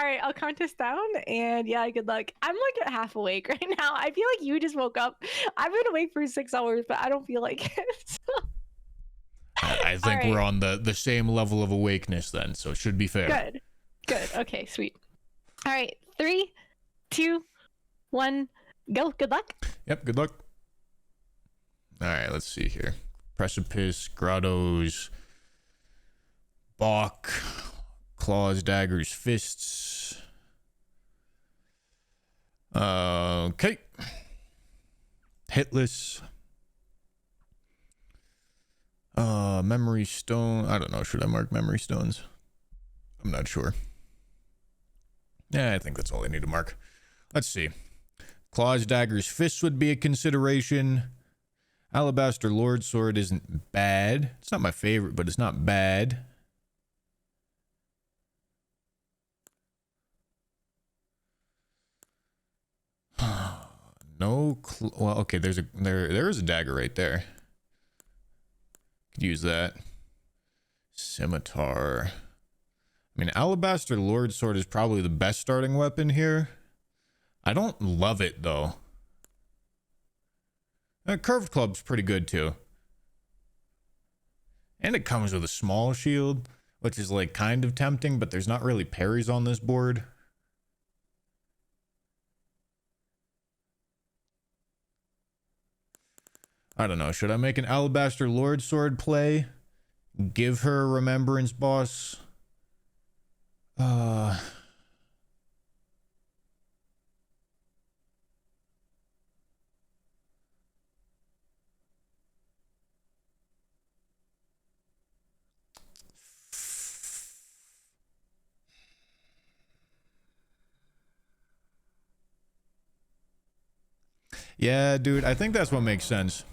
right, I'll count us down, and yeah, good luck. I'm like at half awake right now. I feel like you just woke up. I've been awake for 6 hours, but I don't feel like it. I think right. we're on the same level of awakeness then, so it should be fair. Good. Good. Okay, sweet. All right, 3, 2, 1, go. Good luck. Yep, good luck. All right, let's see here. Precipice, grottos, balk, claws, daggers, fists. Okay. Hitless. Memory stone. I don't know. Should I mark memory stones? I'm not sure. Yeah, I think that's all I need to mark. Let's see. Claws, daggers, fists would be a consideration. Alabaster Lord Sword isn't bad. It's not my favorite, but it's not bad. No, well, okay. There is a dagger right there. Could use that. Scimitar. I mean, Alabaster Lord Sword is probably the best starting weapon here. I don't love it though. Curved Club's pretty good too. And it comes with a small shield, which is like kind of tempting, but there's not really parries on this board. I don't know. Should I make an Alabaster Lord Sword play? Give her a Remembrance boss? Yeah, dude, I think that's what makes sense.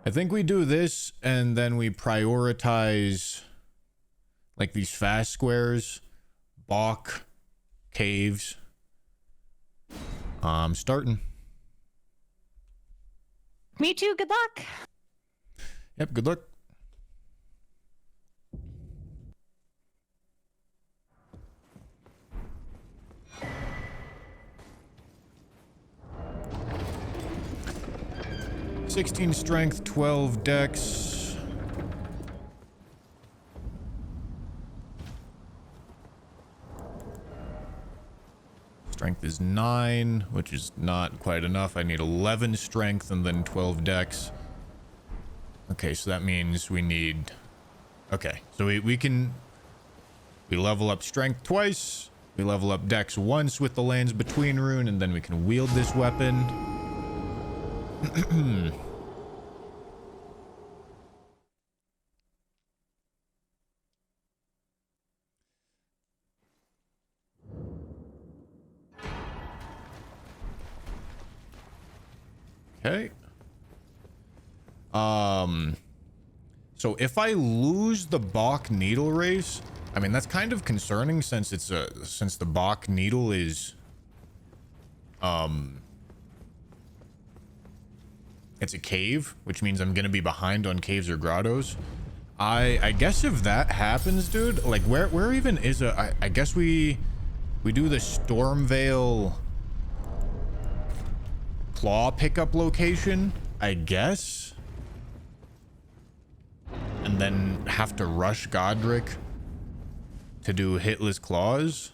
I think we do this and then we prioritize like these fast squares, balk, caves. I'm starting. Me too. Good luck. Yep, good luck. (16 strength, 12 dex. Strength is 9, which is not quite enough. I need 11 strength and then 12 dex. Okay, so that means we need... Okay, so we level up strength twice. We level up dex once with the Lands Between rune, and then we can wield this weapon. Okay. So if I lose the Bach Needle race, I mean that's kind of concerning since it's since the Bach Needle is it's a cave, which means I'm gonna be behind on caves or grottos. I guess if that happens, dude, like where even is I guess we do the Stormvale claw pickup location, I guess, and then have to rush Godric to do hitless claws.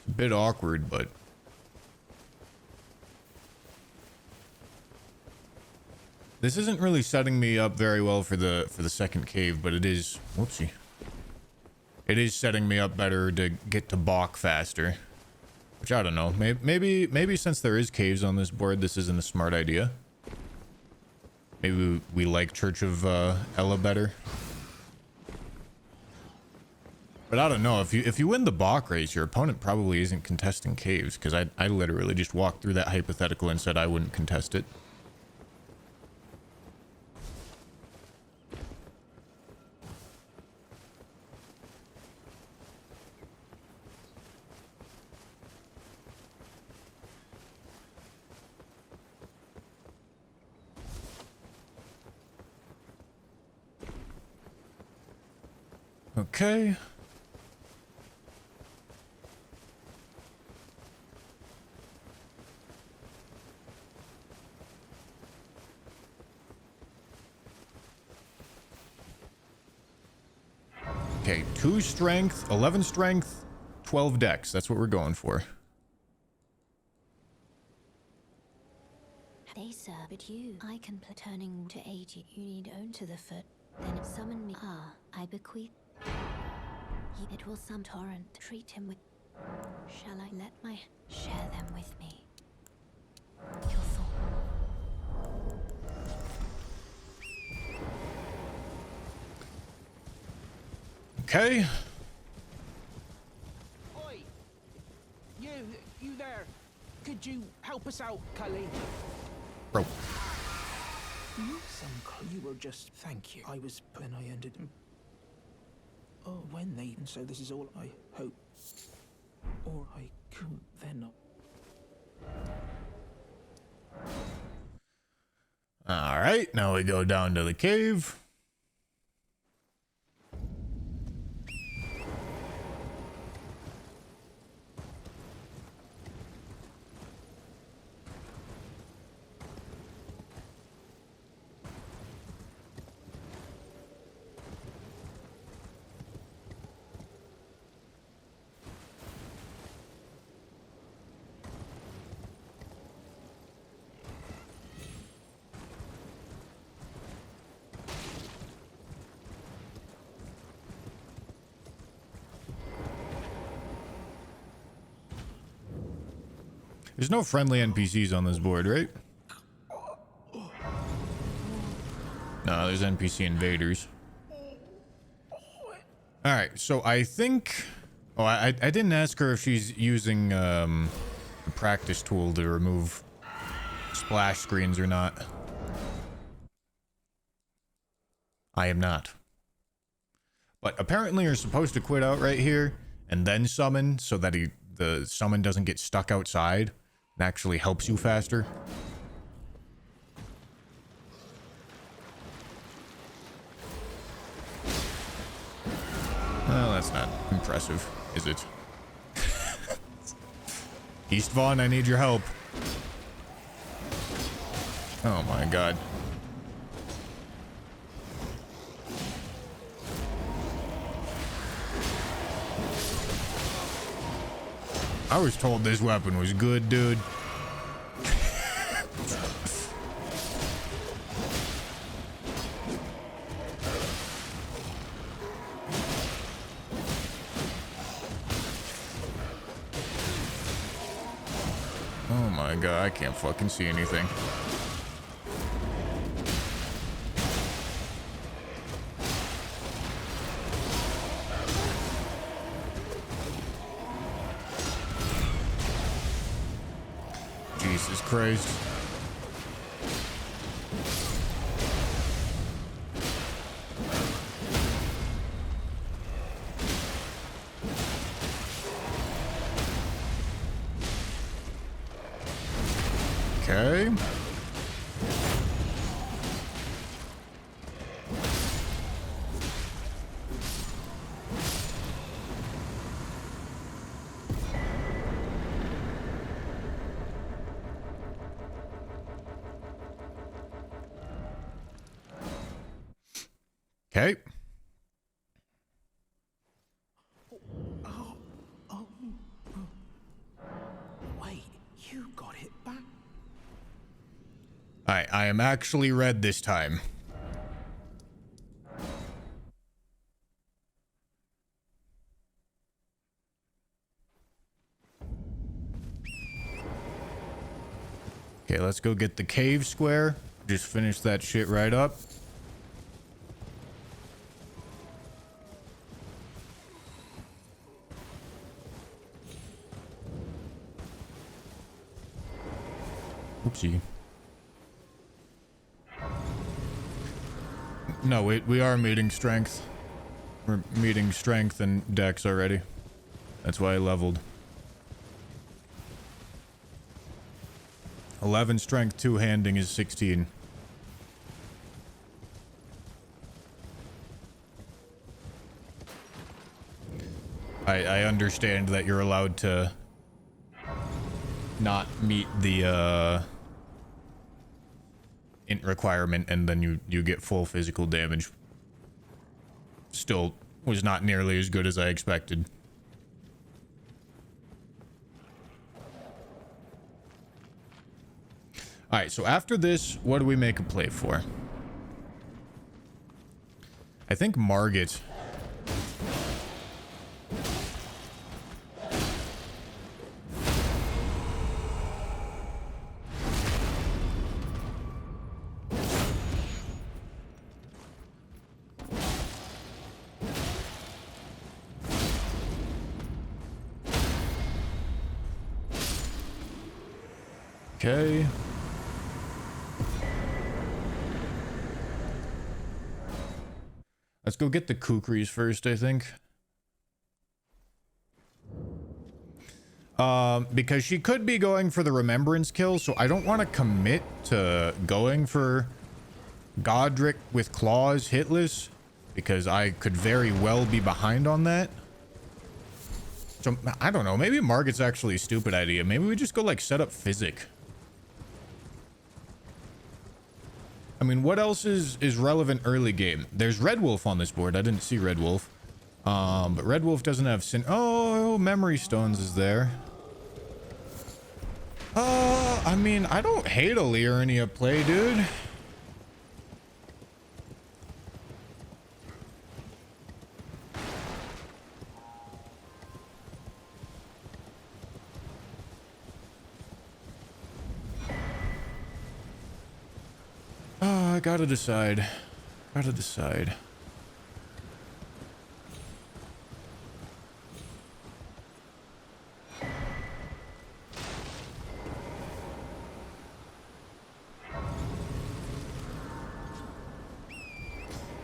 It's a bit awkward, but this isn't really setting me up very well for the second cave, but it is, whoopsie. It is setting me up better to get to Bach faster. Which I don't know. Maybe since there is caves on this board, this isn't a smart idea. Maybe we like Church of Ella better. But I don't know. If you win the Bach race, your opponent probably isn't contesting caves, because I literally just walked through that hypothetical and said I wouldn't contest it. Okay. Okay, 2 strength, 11 strength, 12 dex. That's what we're going for. Hey sir, but I can turning to aid you. You need own to the foot, then summon me. Ah, I bequeath. It will some torrent. Treat him with. Shall I let my share them with me? Your thought. Okay. Oi! You there? Could you help us out, Cully? Bro. You were just... Thank you. I was... when I ended... Oh, when they... And so this is all I hope. Or I could... They're not... Alright, now we go down to the cave. There's no friendly NPCs on this board, right? No, there's NPC invaders. Alright, so I think... Oh, I didn't ask her if she's using the practice tool to remove splash screens or not. I am not. But apparently you're supposed to quit out right here and then summon so that the summon doesn't get stuck outside and actually helps you faster. Well, that's not impressive, is it? East Vaughn, I need your help. Oh my god. I was told this weapon was good, dude. Oh my god, I can't fucking see anything. Jesus Christ. Okay. Okay. Wait, you got it back? I am actually red this time. Okay, let's go get the cave square. Just finish that shit right up. Oopsie. No, we are meeting strength. We're meeting strength and dex already. That's why I leveled. 11 strength, 2 handing is 16. I understand that you're allowed to not meet the int requirement and then you get full physical damage. Still was not nearly as good as I expected. Alright, so after this, what do we make a play for? I think Margit. Okay. Let's go get the kukris first, I think. Because she could be going for the remembrance kill, so I don't want to commit to going for Godric with claws hitless, because I could very well be behind on that. So, I don't know, maybe Margit's actually a stupid idea. Maybe we just go, like, set up Physic. I mean, what else is relevant early game? There's Red Wolf on this board. I didn't see Red Wolf. But Red Wolf doesn't have sin. Oh, Memory Stones is there. I mean, I don't hate a Liurnia play, dude. I gotta decide. Gotta decide.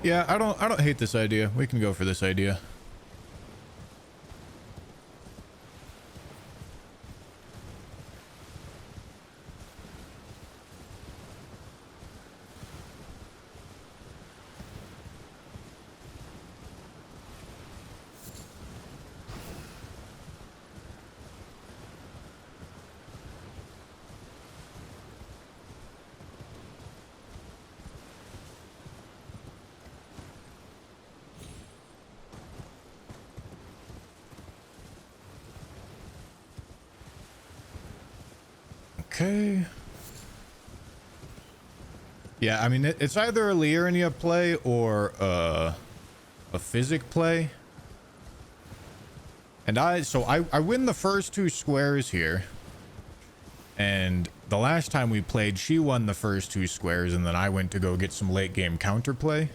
Yeah, I don't hate this idea. We can go for this idea. Okay. Yeah, I mean, it's either a Liurnia play or a Physic play. And I win the first two squares here. And the last time we played, she won the first two squares, and then I went to go get some late game counterplay.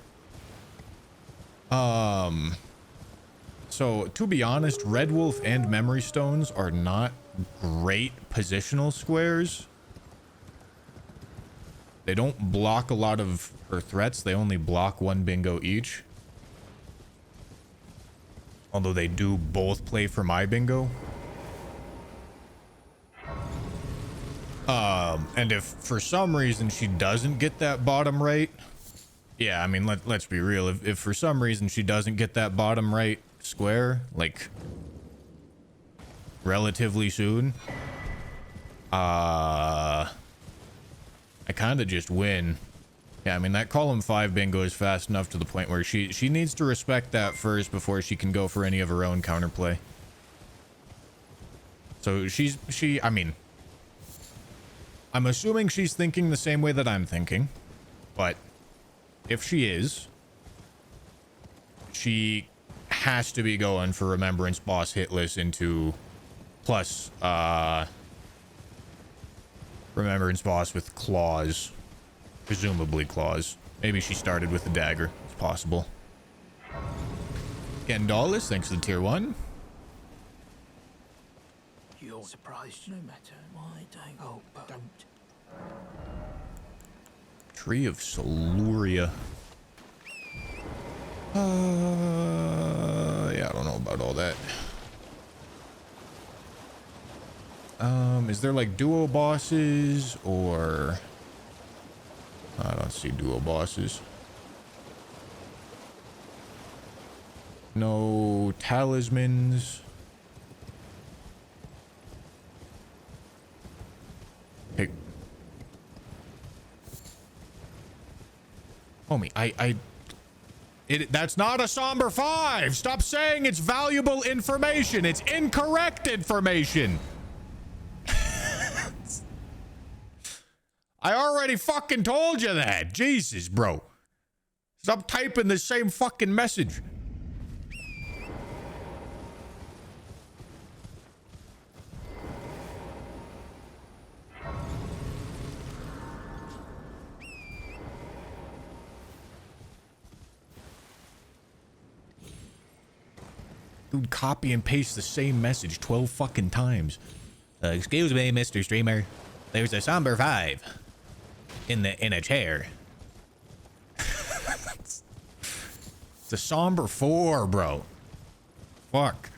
So to be honest, Red Wolf and Memory Stones are not great positional squares. They don't block a lot of her threats. They only block one bingo each. Although they do both play for my bingo. And if for some reason she doesn't get that bottom right, yeah, I mean, let's be real. If for some reason she doesn't get that bottom right square, like, relatively soon, I kind of just win. Yeah, I mean, that column 5 bingo is fast enough to the point where she needs to respect that first before she can go for any of her own counterplay. So I mean, I'm assuming she's thinking the same way that I'm thinking, but if she is, she has to be going for Remembrance Boss hitless into plus Remembrance Boss with claws. Presumably claws. Maybe she started with the dagger. It's possible. Gendalis, thanks to the tier 1. You're surprised no matter why don't. Oh, don't. Tree of Siluria. Yeah, I don't know about all that. Is there like duo bosses or... I don't see duo bosses. No talismans. Hey. Homie, that's not a somber 5. Stop saying it's valuable information. It's incorrect information. I already fucking told you that. Jesus, bro. Stop typing the same fucking message. Dude, copy and paste the same message 12 fucking times. Excuse me, Mr. Streamer. There's a somber 5 in a chair. It's a somber 4, bro. Fuck.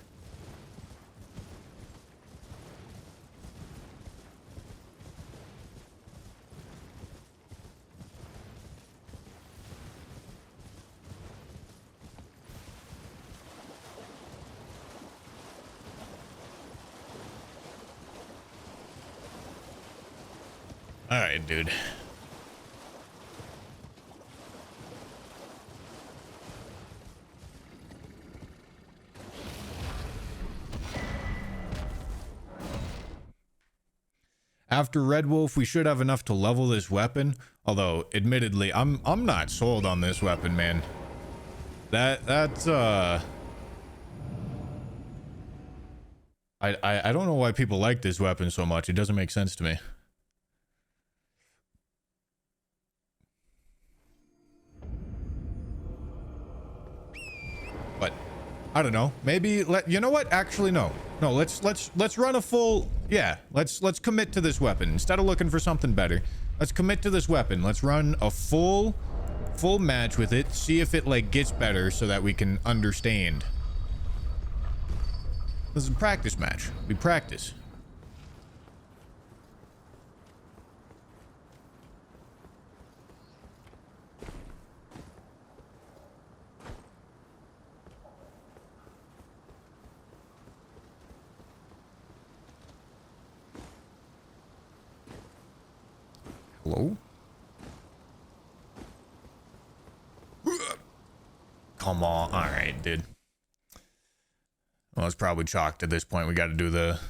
All right, dude. After Red Wolf, we should have enough to level this weapon. Although, admittedly, I'm not sold on this weapon, man. That's I don't know why people like this weapon so much. It doesn't make sense to me. But I don't know. Maybe you know what? Actually, no. No, let's run a full. Yeah, let's commit to this weapon instead of looking for something better. Let's commit to this weapon. Let's run a full match with it. See if it like gets better so that we can understand. This is a practice match. We practice. Hello? Come on. All right, dude. Well, it's probably chalked at this point. We got to do the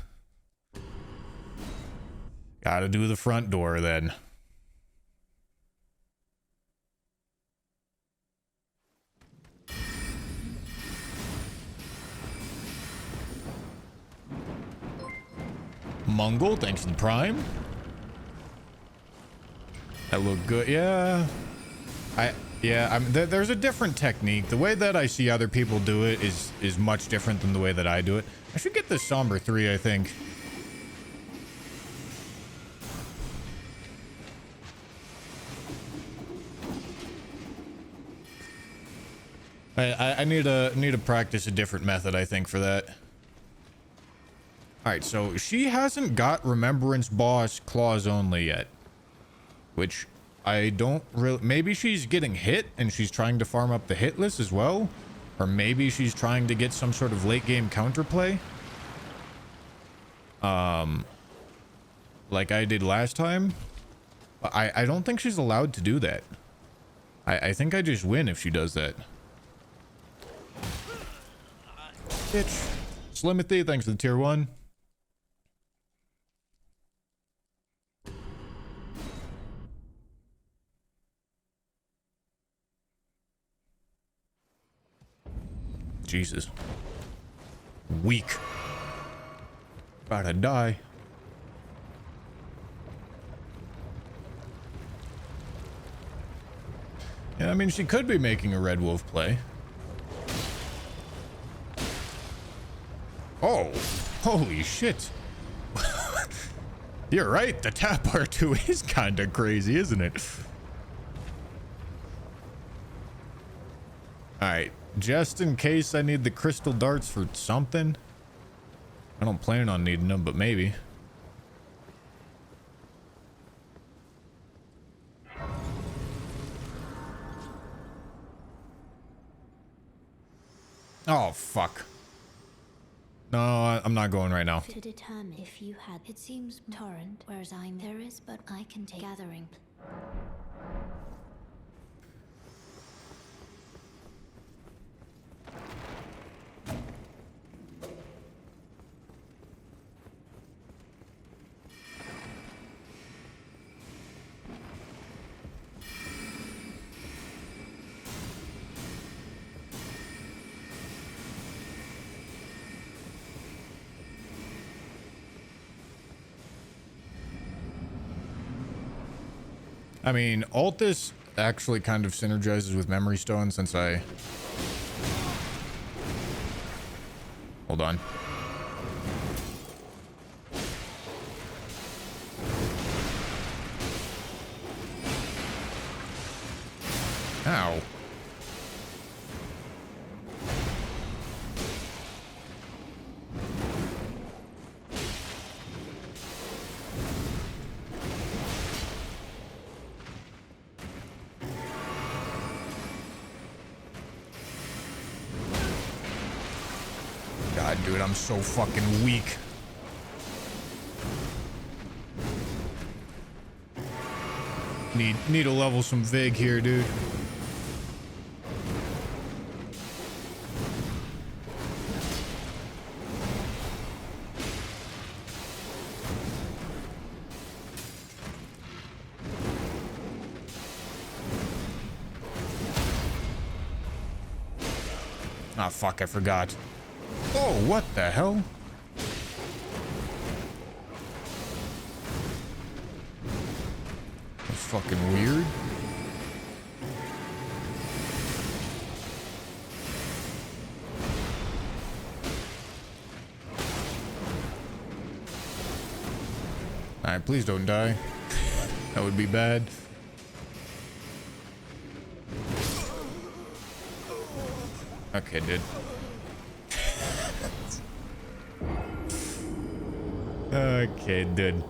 front door then. Mungle, thanks for the prime. That looked good. Yeah. There's a different technique. The way that I see other people do it is much different than the way that I do it. I should get this Somber 3, I think. I need to practice a different method, I think, for that. Alright, so she hasn't got Remembrance Boss Claws only yet. Which I don't really... Maybe she's getting hit and she's trying to farm up the hit list as well. Or maybe she's trying to get some sort of late game counterplay. Like I did last time. I don't think she's allowed to do that. I think I just win if she does that. Bitch. Slimothy, thanks for the tier 1. Jesus. Weak. About to die. Yeah, I mean, she could be making a Red Wolf play. Oh, holy shit. You're right, the tap R2 is kind of crazy, isn't it? Alright, just in case I need the crystal darts for something. I don't plan on needing them, but maybe. Oh, fuck. No, I'm not going right now. To determine if you had, it seems torrent, whereas there is, but I can take gathering. I mean, Altus actually kind of synergizes with Memory Stone since I... Hold on. Ow. God, dude, I'm so fucking weak. Need to level some Vig here, dude. Ah, fuck, I forgot. Oh, what the hell? That's fucking weird. Alright, please don't die. That would be bad. Okay, dude. Okay, dude.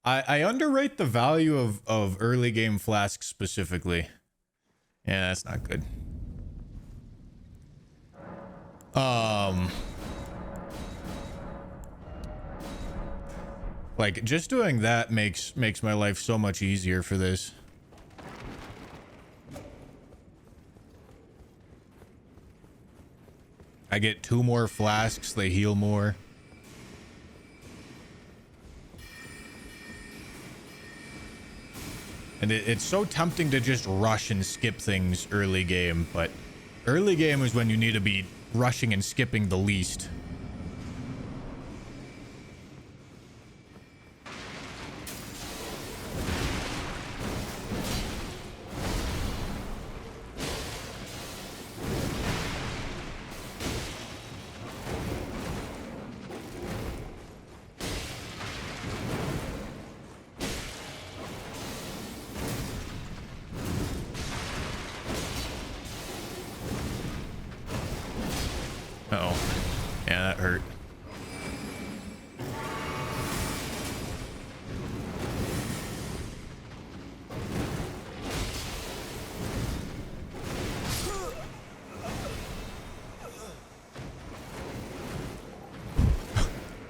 I underrate the value of early game flasks specifically. Yeah, that's not good. Like just doing that makes my life so much easier for this. I get 2 more flasks, they heal more. And it's so tempting to just rush and skip things early game, but early game is when you need to be rushing and skipping the least. Uh-oh. Yeah, that hurt.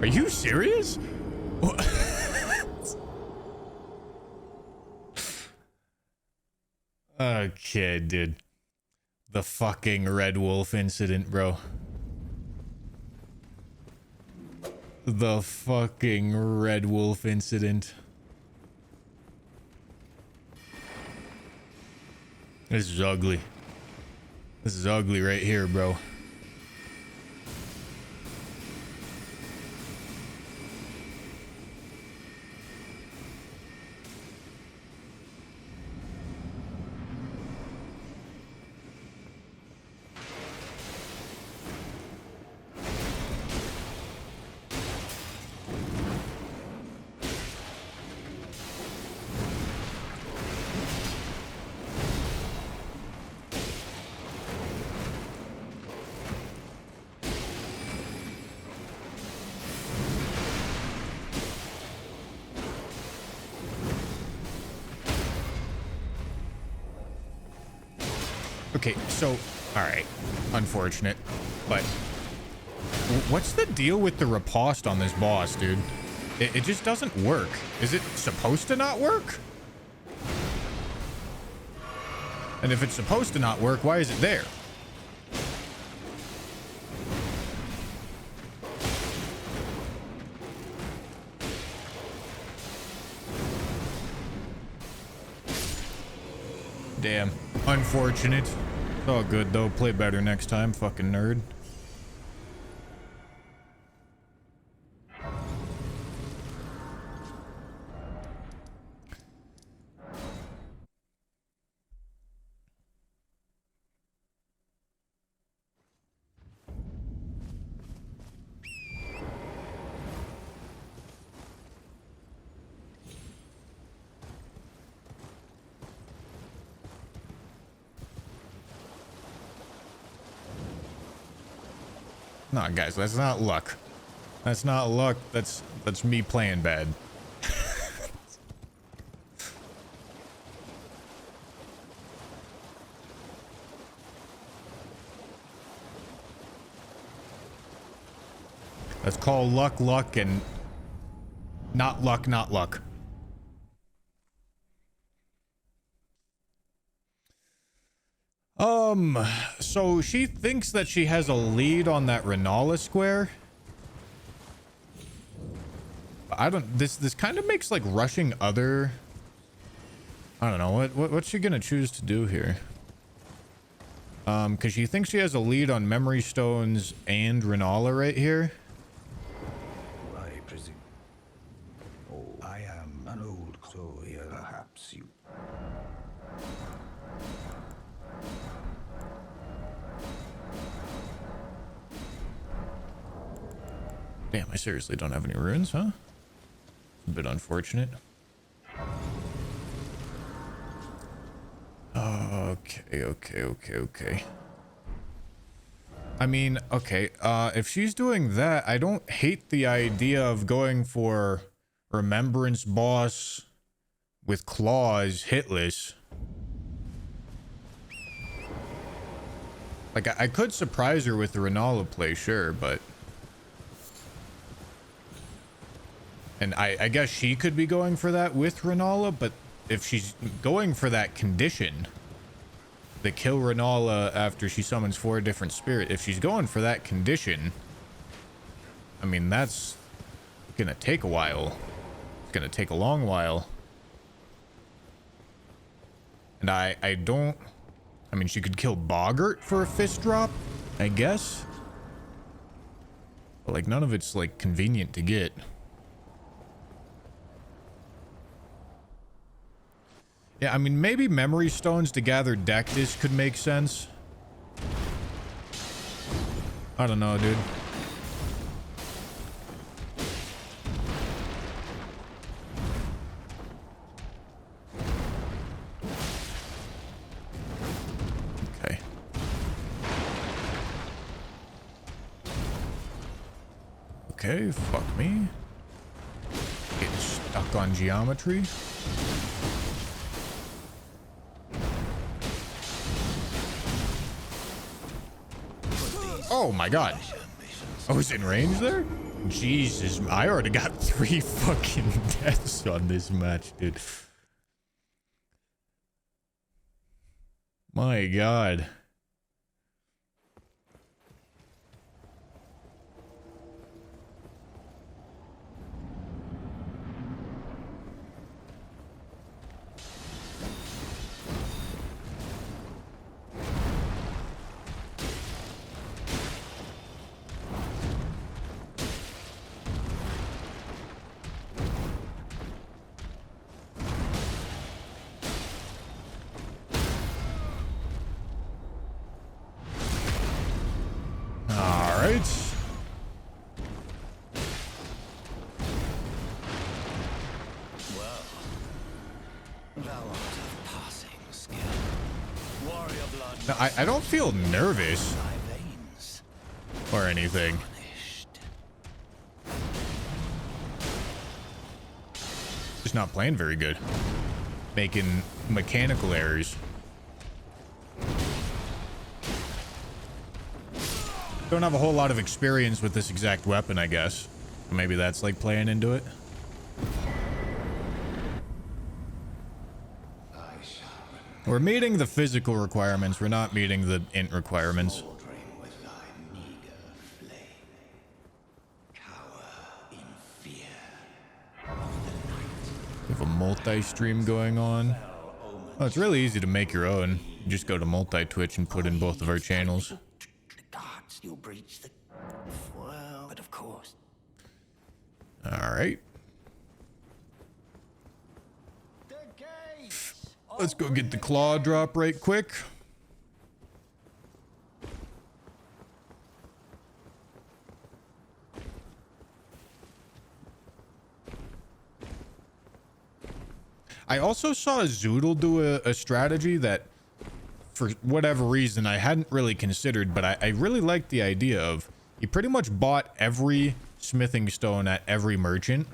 Are you serious? Okay, dude. The fucking Red Wolf incident, bro. The fucking Red Wolf incident. This is ugly. This is ugly right here, bro. Okay, so, all right, unfortunate, but what's the deal with the riposte on this boss, dude? It just doesn't work. Is it supposed to not work? And if it's supposed to not work, why is it there? Damn. Unfortunate. It's all good, though. Play better next time, fucking nerd. Nah, guys, that's not luck. That's not luck. That's me playing bad. That's called luck, and not luck, not luck. So she thinks that she has a lead on that Renala square. I don't, this kind of makes like rushing other, I don't know, what's she gonna choose to do here? Because she thinks she has a lead on memory stones and Renala right here. I presume. Oh, I am an old soul here. Perhaps you. Damn, I seriously don't have any runes, huh? A bit unfortunate. Okay. I mean, okay, if she's doing that, I don't hate the idea of going for Remembrance boss with claws hitless. Like, I could surprise her with the Renala play, sure, but... And I guess she could be going for that with Renala, but if she's going for that condition, the kill Renala after she summons 4 different spirit, if she's going for that condition, I mean, that's gonna take a while. It's gonna take a long while. And I mean, she could kill Boggart for a fist drop, I guess. But like, none of it's like convenient to get. Yeah, I mean, maybe memory stones to gather Dectus could make sense. I don't know, dude. Okay. Okay, fuck me. Getting stuck on geometry. Oh my god. I was in range there? Jesus, I already got 3 fucking deaths on this match, dude. My god. No, I don't feel nervous or anything. Just not playing very good. Making mechanical errors. Don't have a whole lot of experience with this exact weapon, I guess. Maybe that's like playing into it. We're meeting the physical requirements. We're not meeting the int requirements. We have a multi-stream going on. Oh, it's really easy to make your own. You just go to multi-Twitch and put in both of our channels. The guards, you'll breach the... Well, but of course. Alright. Let's go get the claw drop right quick. I also saw Zoodle do a strategy that, for whatever reason, I hadn't really considered, but I really liked the idea of, he pretty much bought every smithing stone at every merchant.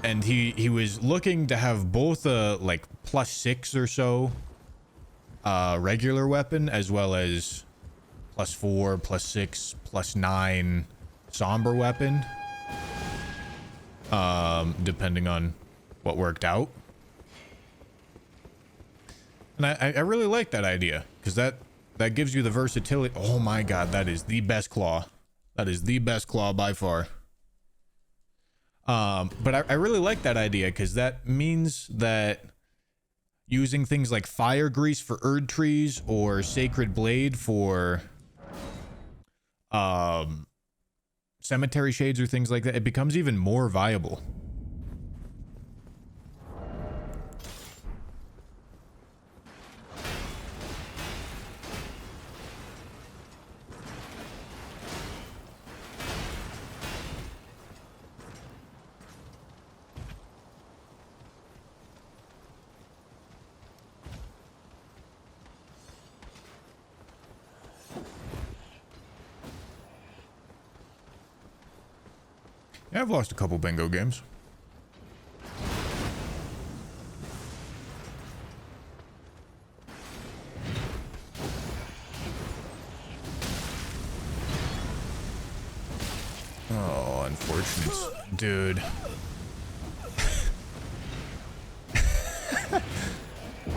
And he was looking to have both a like +6 or so regular weapon, as well as +4, +6, +9 somber weapon, depending on what worked out. And I really like that idea, because that gives you the versatility. Oh my god, that is the best claw. That is the best claw by far. But I really like that idea, because that means that using things like fire grease for Erd trees or sacred blade for cemetery shades or things like that, it becomes even more viable. Yeah, I've lost a couple bingo games. Oh, unfortunate. Dude.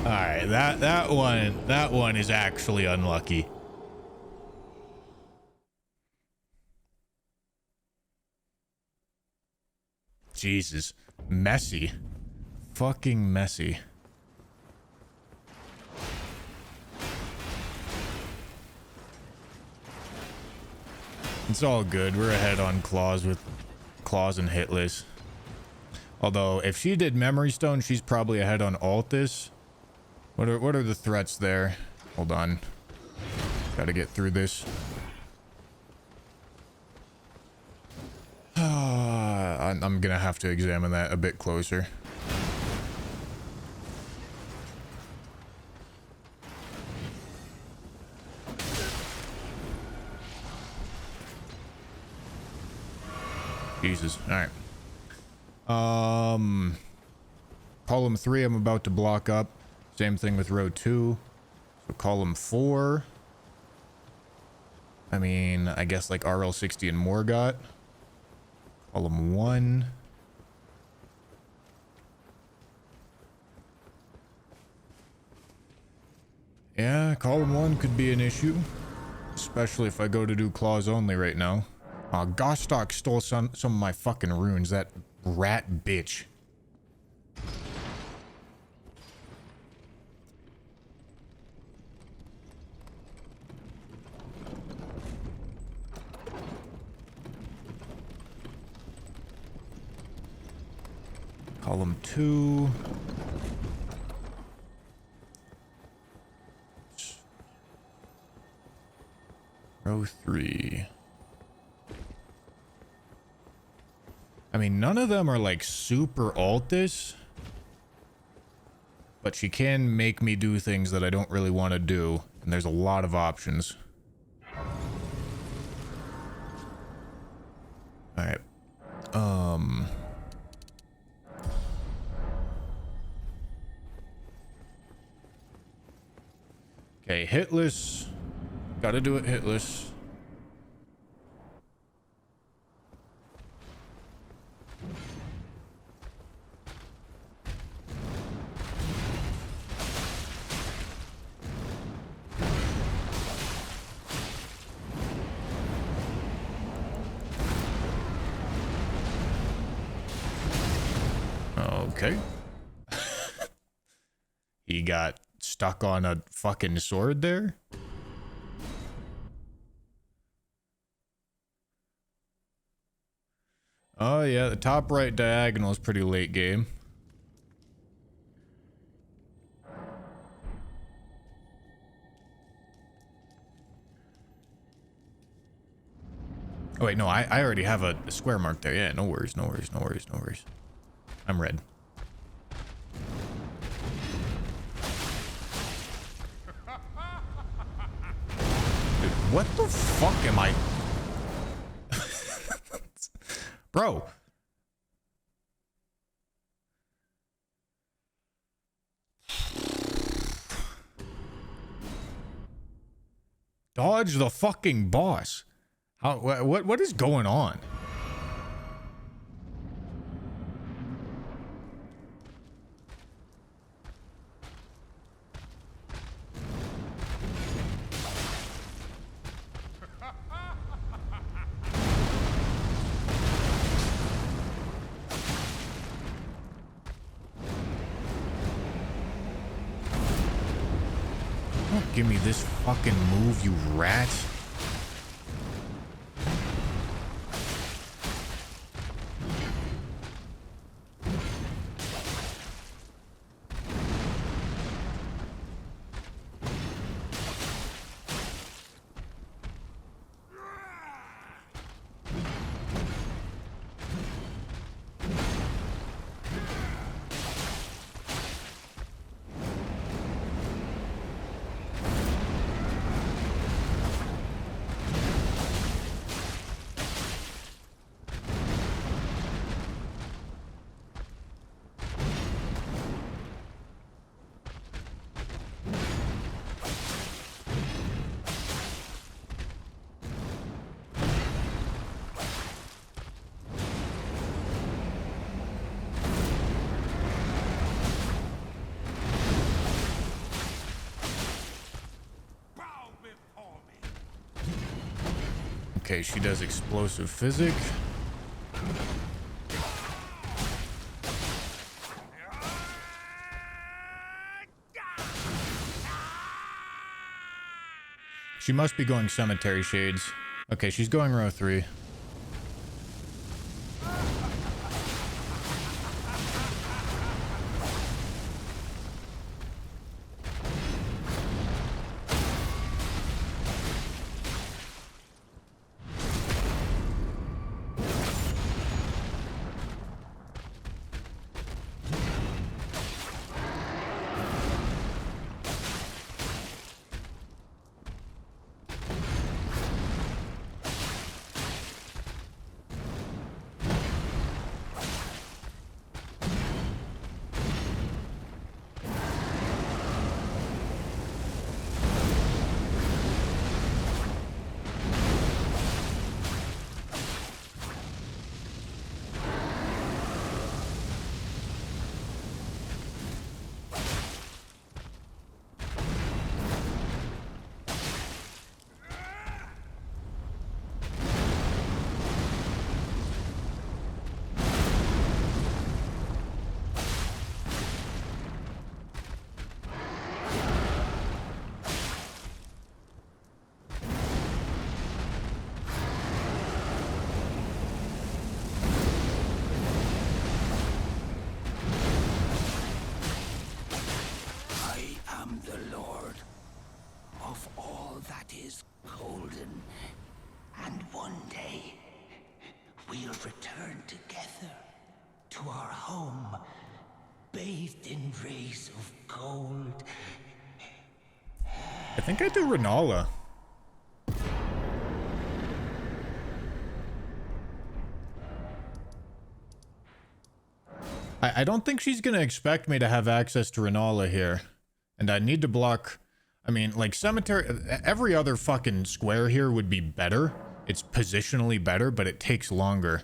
Alright, that one is actually unlucky. Jesus. Messy. Fucking messy. It's all good. We're ahead on claws with claws and hitless. Although, if she did Memory Stone, she's probably ahead on Altus. What are the threats there? Hold on. Gotta get through this. I'm gonna have to examine that a bit closer. Jesus. Alright. Column 3 I'm about to block up. Same thing with row 2. So column 4. I mean, I guess like RL60 and Morgott. Column 1. Yeah, column 1 could be an issue. Especially if I go to do claws only right now. Gostock stole some of my fucking runes. That rat bitch. Column 2. Row 3. I mean, none of them are like super Altus. But she can make me do things that I don't really want to do. And there's a lot of options. Alright. Okay, hitless. Gotta do it hitless. Okay. He got stuck on a fucking sword there? Oh yeah, the top right diagonal is pretty late game. Oh wait, no, I already have a square mark there. Yeah, no worries, no worries, no worries, no worries. I'm red. Dude, what the fuck am I... Bro. Dodge the fucking boss. How, what is going on? Don't give me this fucking move, you rat. Okay, she does explosive physic. She must be going cemetery shades. Okay, she's going row 3. Return together to our home, bathed in rays of gold. I think I do Renala. I don't think she's gonna expect me to have access to Renala here. And I need to block I mean, like, cemetery, every other fucking square here would be better. It's positionally better, but it takes longer.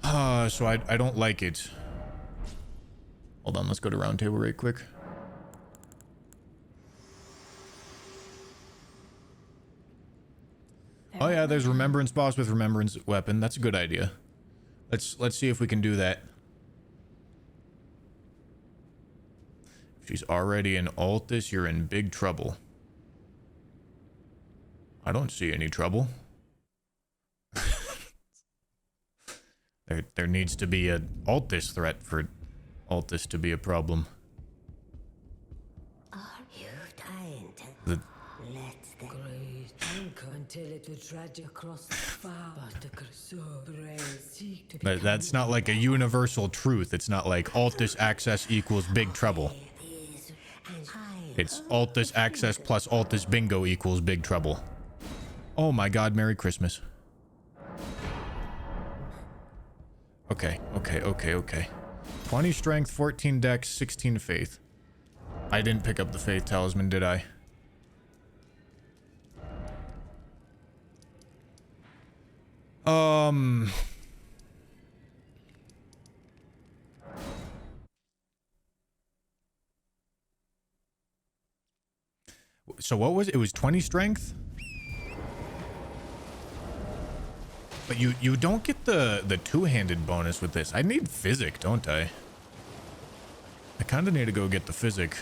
So I don't like it. Hold on, let's go to round table right quick. Oh yeah, there's remembrance boss with remembrance weapon. That's a good idea. Let's see if we can do that. If she's already in Altus, you're in big trouble. I don't see any trouble. There needs to be an Altus threat for Altus to be a problem. Are you dying to The, let them Great anchor until it would drag you across the far, but the Krasur brave seek to become that's not like a universal truth. It's not like Altus access equals big trouble. these and I It's Altus access plus Altus bingo equals big trouble. Oh my god, Merry Christmas. Okay. 20 strength, 14 dex, 16 faith. I didn't pick up the faith talisman, did I? So what was it? It was 20 strength? But you don't get the two-handed bonus with this. I need physic, don't I? I kind of need to go get the physic.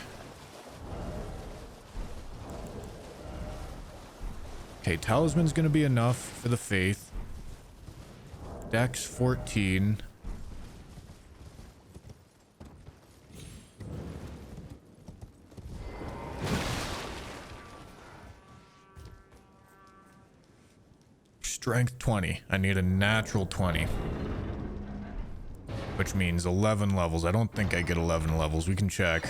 Okay, talisman's gonna be enough for the faith. Dex 14. Strength 20. I need a natural 20. Which means 11 levels. I don't think I get 11 levels. We can check.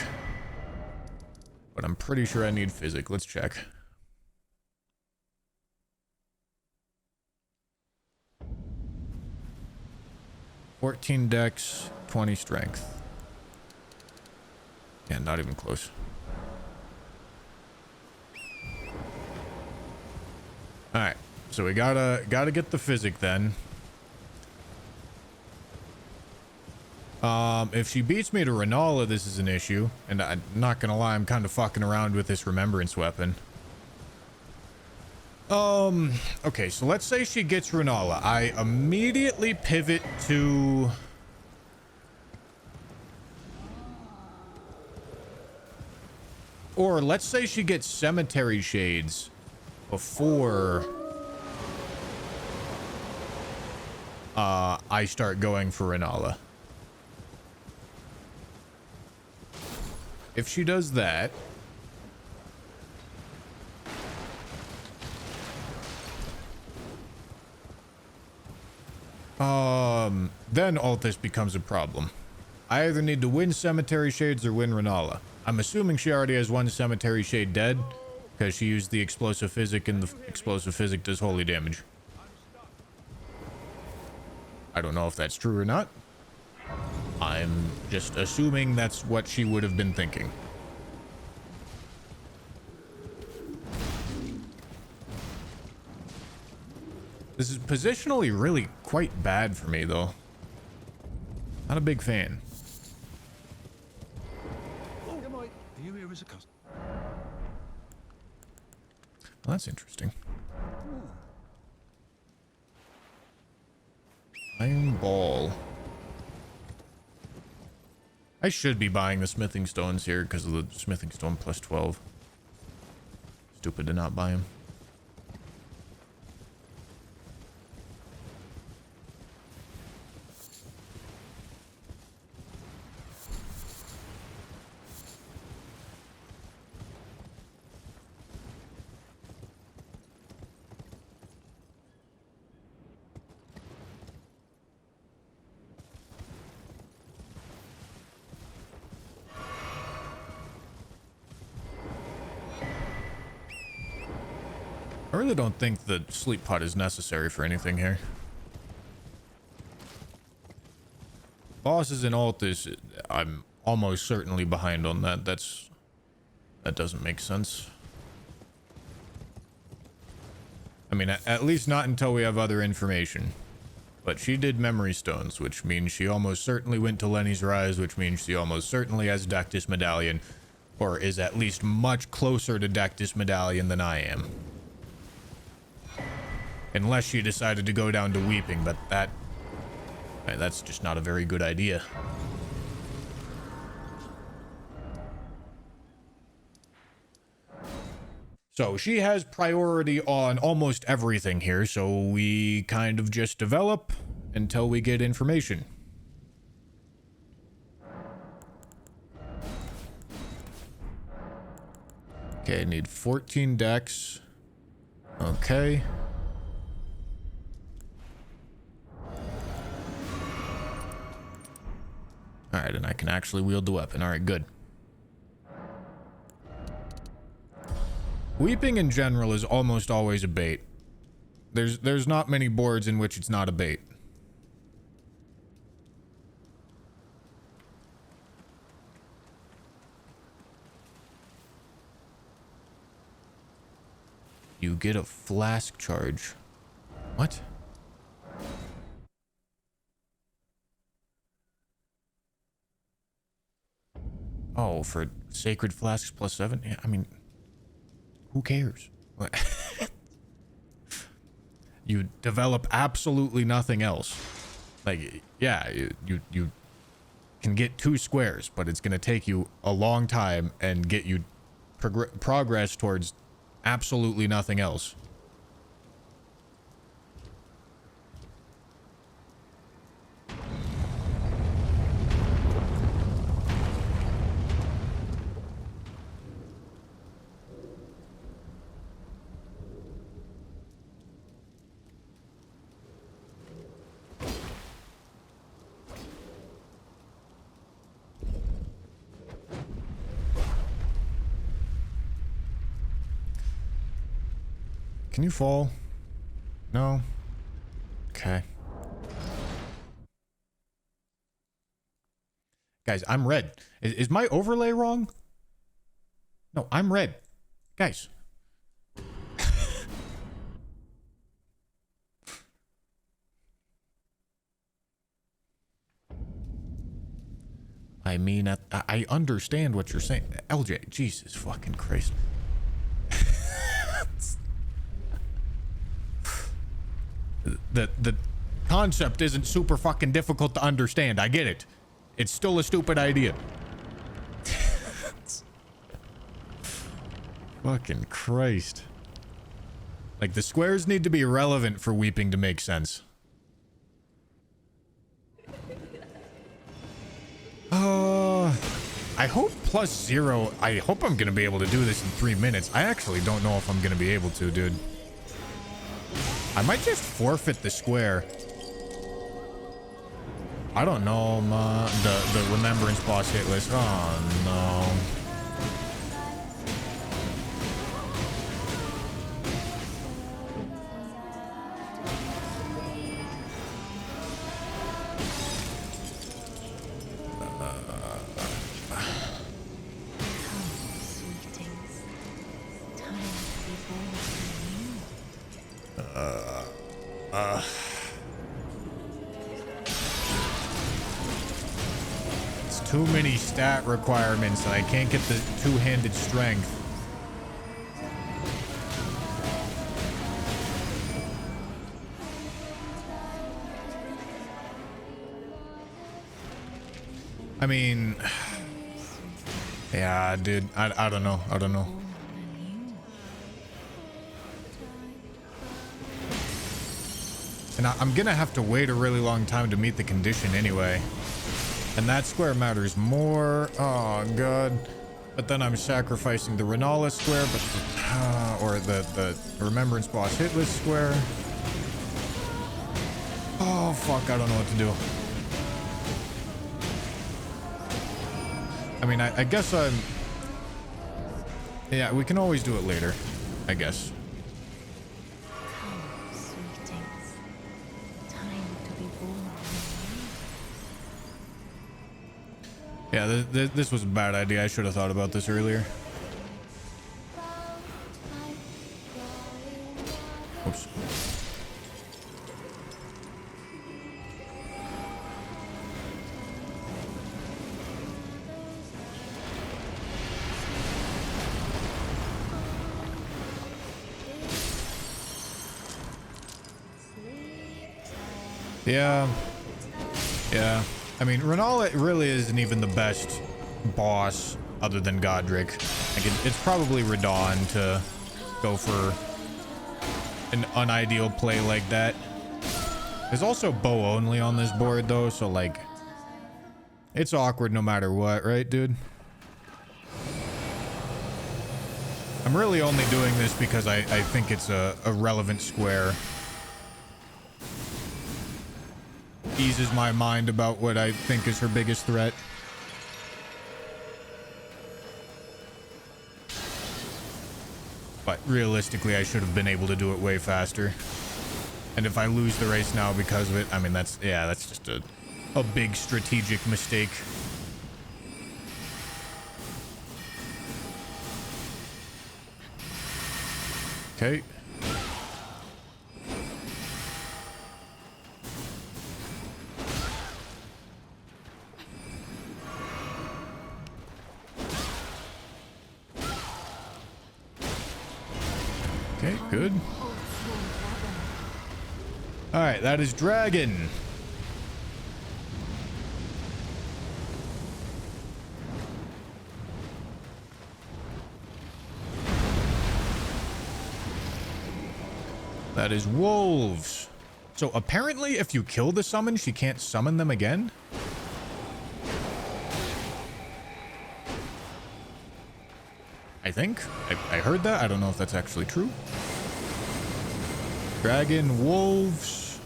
But I'm pretty sure I need physic. Let's check. $14 dex, 20 strength. Yeah, not even close. Alright. So we gotta get the physic then. If she beats me to Renala, this is an issue. And I'm not gonna lie, I'm kind of fucking around with this remembrance weapon. Okay, so let's say she gets Renala. I immediately pivot to... Or let's say she gets Cemetery Shades before... I start going for Renala. If she does that... then Altus becomes a problem. I either need to win Cemetery Shades or win Renala. I'm assuming she already has one Cemetery Shade dead, because she used the Explosive Physic, and the Explosive Physic does holy damage. I don't know if that's true or not. I'm just assuming that's what she would have been thinking. This is positionally really quite bad for me, though. Not a big fan. Are you here as a customer? Well, that's interesting. Iron Ball. I should be buying the smithing stones here because of the smithing stone plus 12. Stupid to not buy them. I really don't think the sleep pot is necessary for anything here. Bosses in Altus, I'm almost certainly behind on that. That's That doesn't make sense. I mean, at least not until we have other information. But she did memory stones, which means she almost certainly went to Lenny's Rise, which means she almost certainly has Dectus Medallion, or is at least much closer to Dectus Medallion than I am. Unless she decided to go down to Weeping, but that's just not a very good idea. So she has priority on almost everything here, so we kind of just develop until we get information. Okay, I need 14 decks. Okay. Alright, and I can actually wield the weapon. Alright, good. Weeping in general is almost always a bait. There's not many boards in which it's not a bait. You get a flask charge. What? Oh, for sacred flasks plus 7? Yeah, I mean, who cares? You develop absolutely nothing else. Like, yeah, you can get 2 squares, but it's going to take you a long time and get you progress towards absolutely nothing else. Can you fall? No? Okay. Guys, I'm red. Is my overlay wrong? No, I'm red. Guys. I mean, I understand what you're saying. LJ, Jesus fucking Christ. The concept isn't super fucking difficult to understand. I get it. It's still a stupid idea. Fucking Christ. Like, the squares need to be relevant for Weeping to make sense. I hope +0. I hope I'm gonna be able to do this in 3 minutes. I actually don't know if I'm gonna be able to, dude. I might just forfeit the square. I don't know, the remembrance boss hit list. Oh no. Too many stat requirements and I can't get the two-handed strength. I mean, yeah, dude, I don't know. I don't know. And I'm gonna have to wait a really long time to meet the condition anyway. And that square matters more. Oh, God. But then I'm sacrificing the Renala square, but or the Remembrance boss hitless square. Oh, fuck. I don't know what to do. I mean, I guess I'm... Yeah, we can always do it later, I guess. Yeah, this was a bad idea. I should have thought about this earlier. Yeah. Yeah. I mean, Renala really isn't even the best boss other than Godric. Like, it's probably Radon to go for an unideal play like that. There's also bow only on this board, though, so, like, it's awkward no matter what, right, dude? I'm really only doing this because I think it's a relevant square. Eases my mind about what I think is her biggest threat. But realistically, I should have been able to do it way faster. And if I lose the race now because of it, I mean, that's just a big strategic mistake. Okay. Okay, good. All right, that is Dragon. That is Wolves. So apparently if you kill the summon, she can't summon them again. I think. I heard that. I don't know if that's actually true. Dragon, Wolves.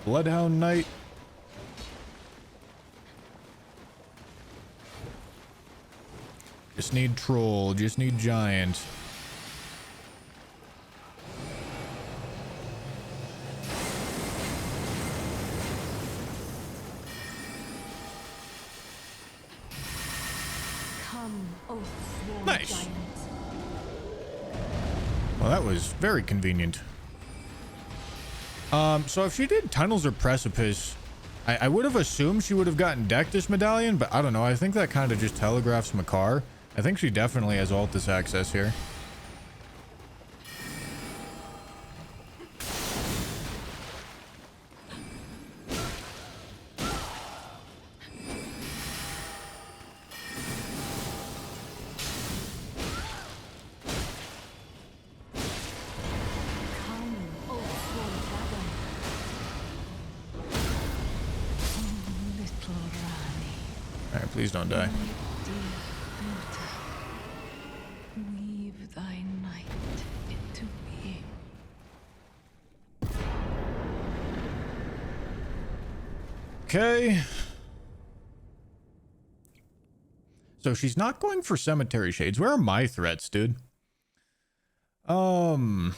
Bloodhound Knight. Just need Troll. Just need Giant. Nice. Well, that was very convenient. So if she did Tunnels or Precipice, I would have assumed she would have gotten Dectus Medallion, but I don't know. I think that kind of just telegraphs Makar. I think she definitely has Altus access here. Please don't die. Weave thy night into being. Okay. So she's not going for Cemetery Shades. Where are my threats, dude? Yeah,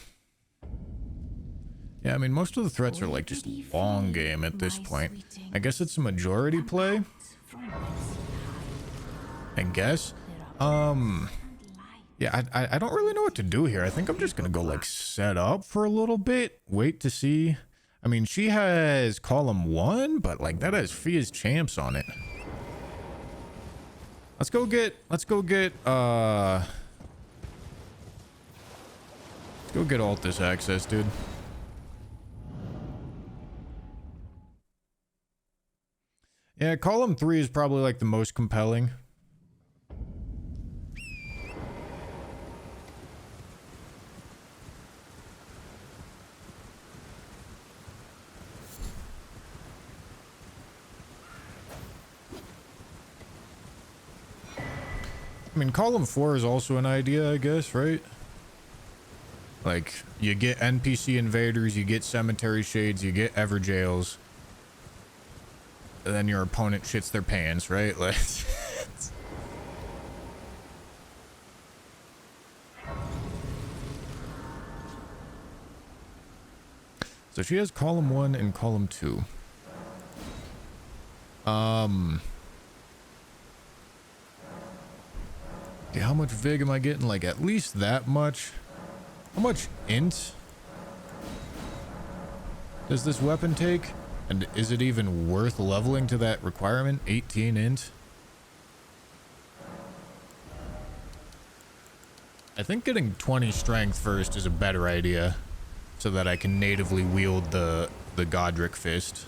I mean, most of the threats are like just long game at this point. I guess it's a majority play. I guess. Yeah, I don't really know what to do here. I think I'm just gonna go like set up for a little bit, wait to see. I mean, she has column 1, but like that has Fia's champs on it. Let's go get Altus access, dude. Yeah, column 3 is probably like the most compelling. I mean, column 4 is also an idea, I guess, right? Like, you get NPC invaders, you get Cemetery Shades, you get Everjails. And then your opponent shits their pants, right? Like, so she has column 1 and column 2. Okay, how much Vig am I getting? Like, at least that much. How much int does this weapon take? And is it even worth leveling to that requirement? 18 int? I think getting 20 strength first is a better idea. so that I can natively wield the Godric fist.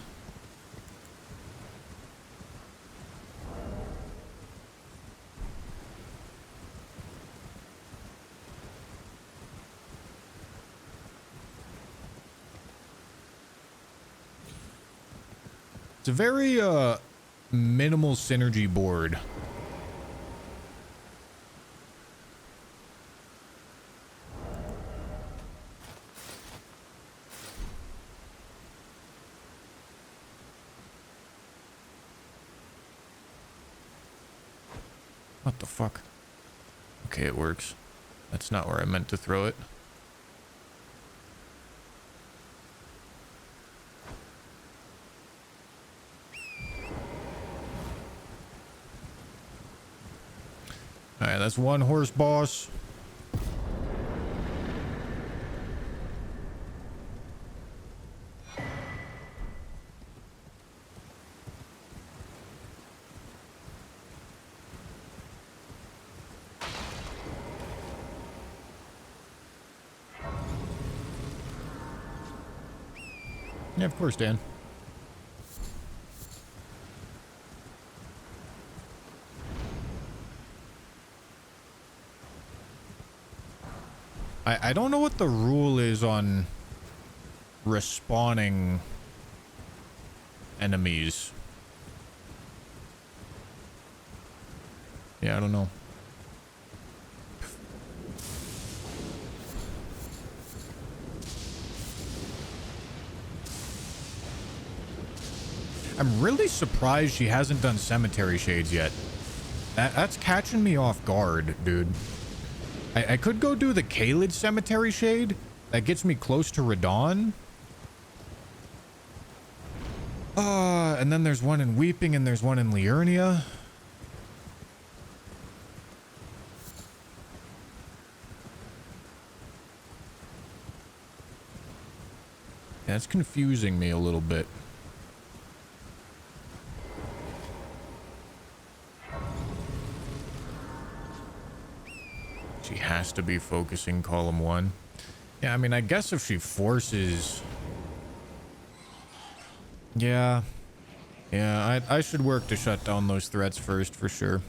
It's a very minimal synergy board. What the fuck? Okay, it works. That's not where I meant to throw it. Alright, that's one horse boss. Yeah, of course, Dan. I don't know what the rule is on respawning enemies. Yeah, I don't know. I'm really surprised she hasn't done cemetery shades yet. That's catching me off guard, dude. I could go do the Kaled cemetery shade. That gets me close to Radon. And then there's one in Weeping and there's one in Liurnia. Yeah, it's confusing me a little bit. She has to be focusing column 1. Yeah, I mean, I guess if she forces... Yeah. Yeah, I should work to shut down those threats first, for sure.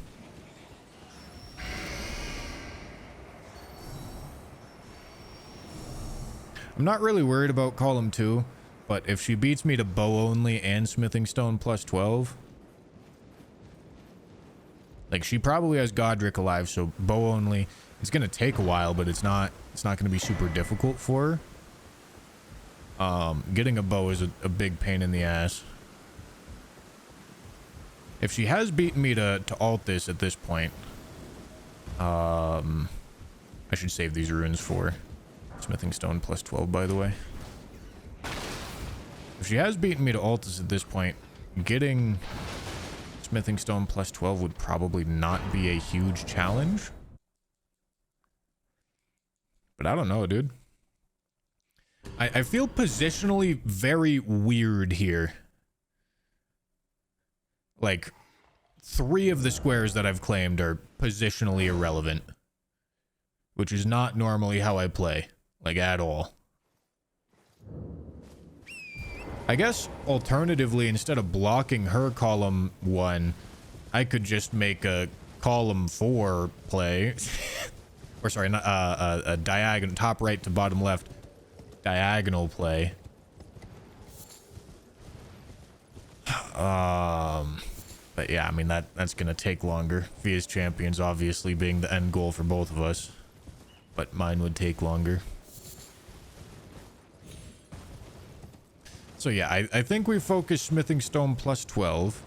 I'm not really worried about column 2, but if she beats me to bow only and smithing stone plus 12... Like, she probably has Godric alive, so bow only... It's gonna take a while, but it's not gonna be super difficult for her. Getting a bow is a big pain in the ass. If she has beaten me to alt this at this point, I should save these runes for smithing stone plus 12, by the way. If she has beaten me to alt this at this point, getting smithing stone plus 12 would probably not be a huge challenge. But I don't know, dude. I feel positionally very weird here. Like, 3 of the squares that I've claimed are positionally irrelevant. Which is not normally how I play. Like, at all. I guess, alternatively, instead of blocking her column 1, I could just make a column 4 play. Or sorry, not a diagonal, top right to bottom left, diagonal play. But yeah, I mean, that's gonna take longer. Via's champions obviously being the end goal for both of us, but mine would take longer. So yeah, I think we focus smithing stone plus 12,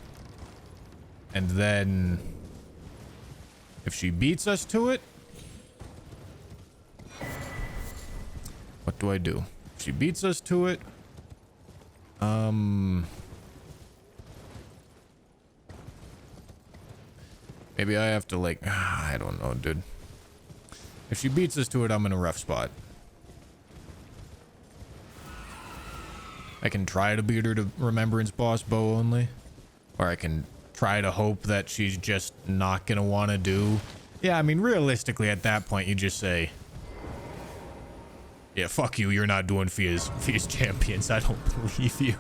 and then if she beats us to it, what do I do? If she beats us to it, maybe I have to, like, I don't know, dude. If she beats us to it, I'm in a rough spot. I can try to beat her to Remembrance Boss bow only. Or I can try to hope that she's just not gonna want to do... Yeah, I mean, realistically, at that point, you just say... Yeah, fuck you. You're not doing Fia's champions. I don't believe you.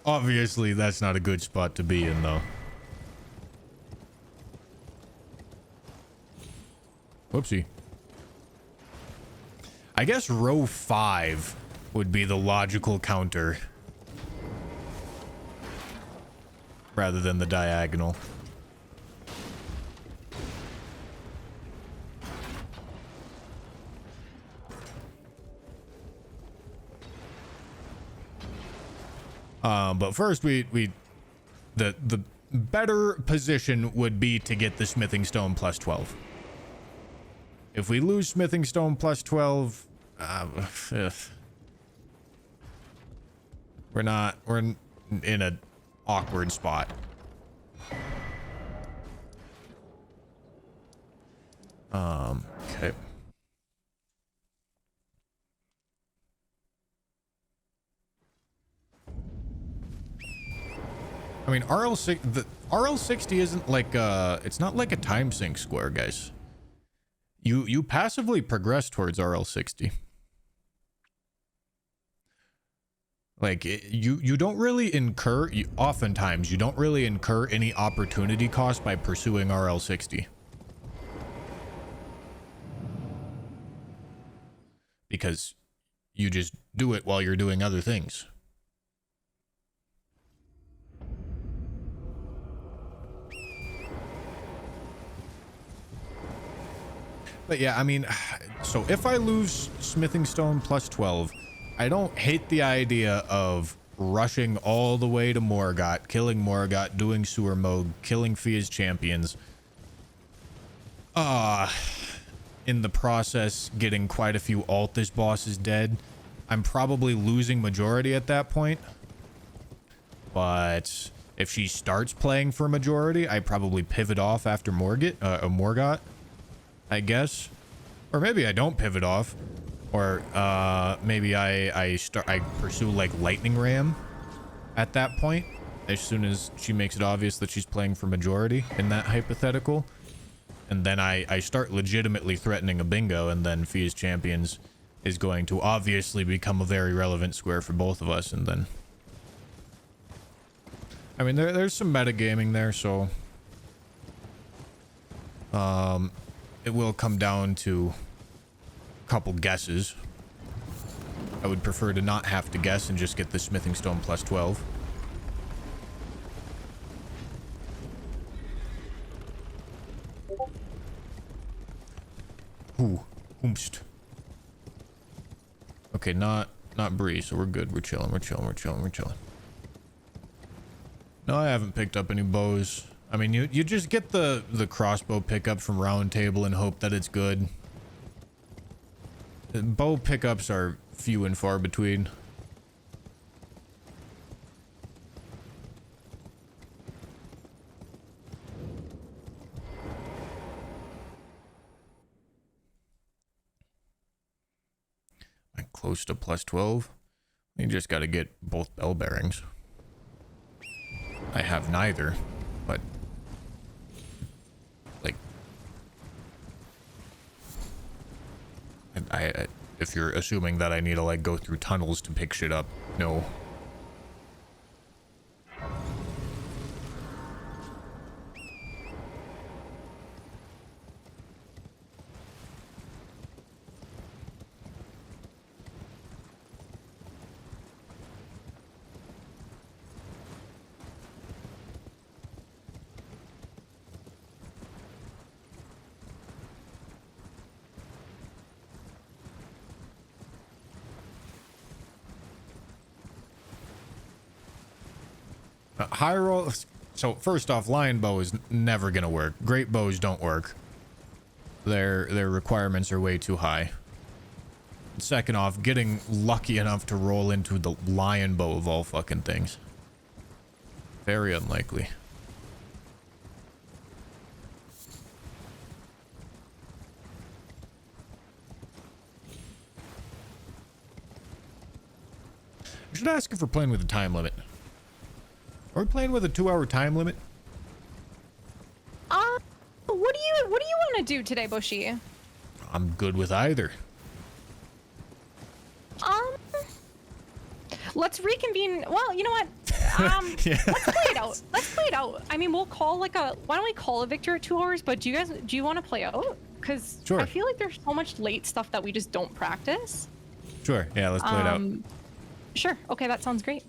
Obviously, that's not a good spot to be in, though. Whoopsie. I guess row 5 would be the logical counter rather than the diagonal. But first the better position would be to get the smithing stone plus 12. If we lose smithing stone plus 12, we're in an awkward spot. Okay. I mean, RL60 isn't like it's not like a time sink square, guys. You passively progress towards RL60. Like you don't really incur, oftentimes you don't really incur any opportunity cost by pursuing RL60. Because you just do it while you're doing other things. But yeah, I mean, so if I lose smithing stone plus 12, I don't hate the idea of rushing all the way to Morgott, killing Morgott, doing sewer mode, killing Fia's champions. In the process, getting quite a few Altus bosses dead. I'm probably losing majority at that point. But if she starts playing for majority, I probably pivot off after Morgott, I guess. Or maybe I don't pivot off. Or maybe I pursue like Lightning Ram at that point, as soon as she makes it obvious that she's playing for majority in that hypothetical. And then I start legitimately threatening a bingo, and then Fia's Champions is going to obviously become a very relevant square for both of us. And then, I mean, there's some metagaming there, so it will come down to a couple guesses. I would prefer to not have to guess and just get the smithing stone plus 12. Ooh, oomst. Okay, not Bree, so we're good. We're chilling. No, I haven't picked up any bows. I mean, you just get the crossbow pickup from Round Table and hope that it's good. Bow pickups are few and far between. I'm close to plus 12. You just got to get both bell bearings. I have neither, but like I if you're assuming that I need to like go through tunnels to pick shit up, no. High roll. So first off, lion bow is never gonna work. Great bows don't work. Their requirements are way too high. Second off, getting lucky enough to roll into the lion bow of all fucking things. Very unlikely. I should ask if we're playing with a time limit. Are we playing with a 2-hour time limit? What do you want to do today, Bushy? I'm good with either. Let's reconvene. Well, you know what? Yeah. Let's play it out. Let's play it out. I mean, we'll call like a. Why don't we call a victor at 2 hours? But do you want to play out? Because Sure. I feel like there's so much late stuff that we just don't practice. Sure. Yeah, let's play it out. Sure. Okay, that sounds great.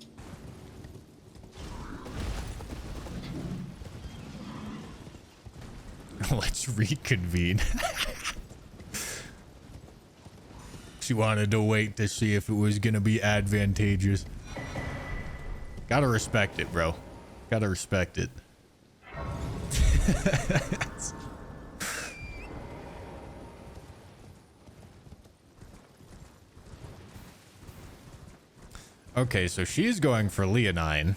Let's reconvene. She wanted to wait to see if it was gonna be advantageous. Gotta respect it, bro. Gotta respect it. Okay, so she's going for Leonine.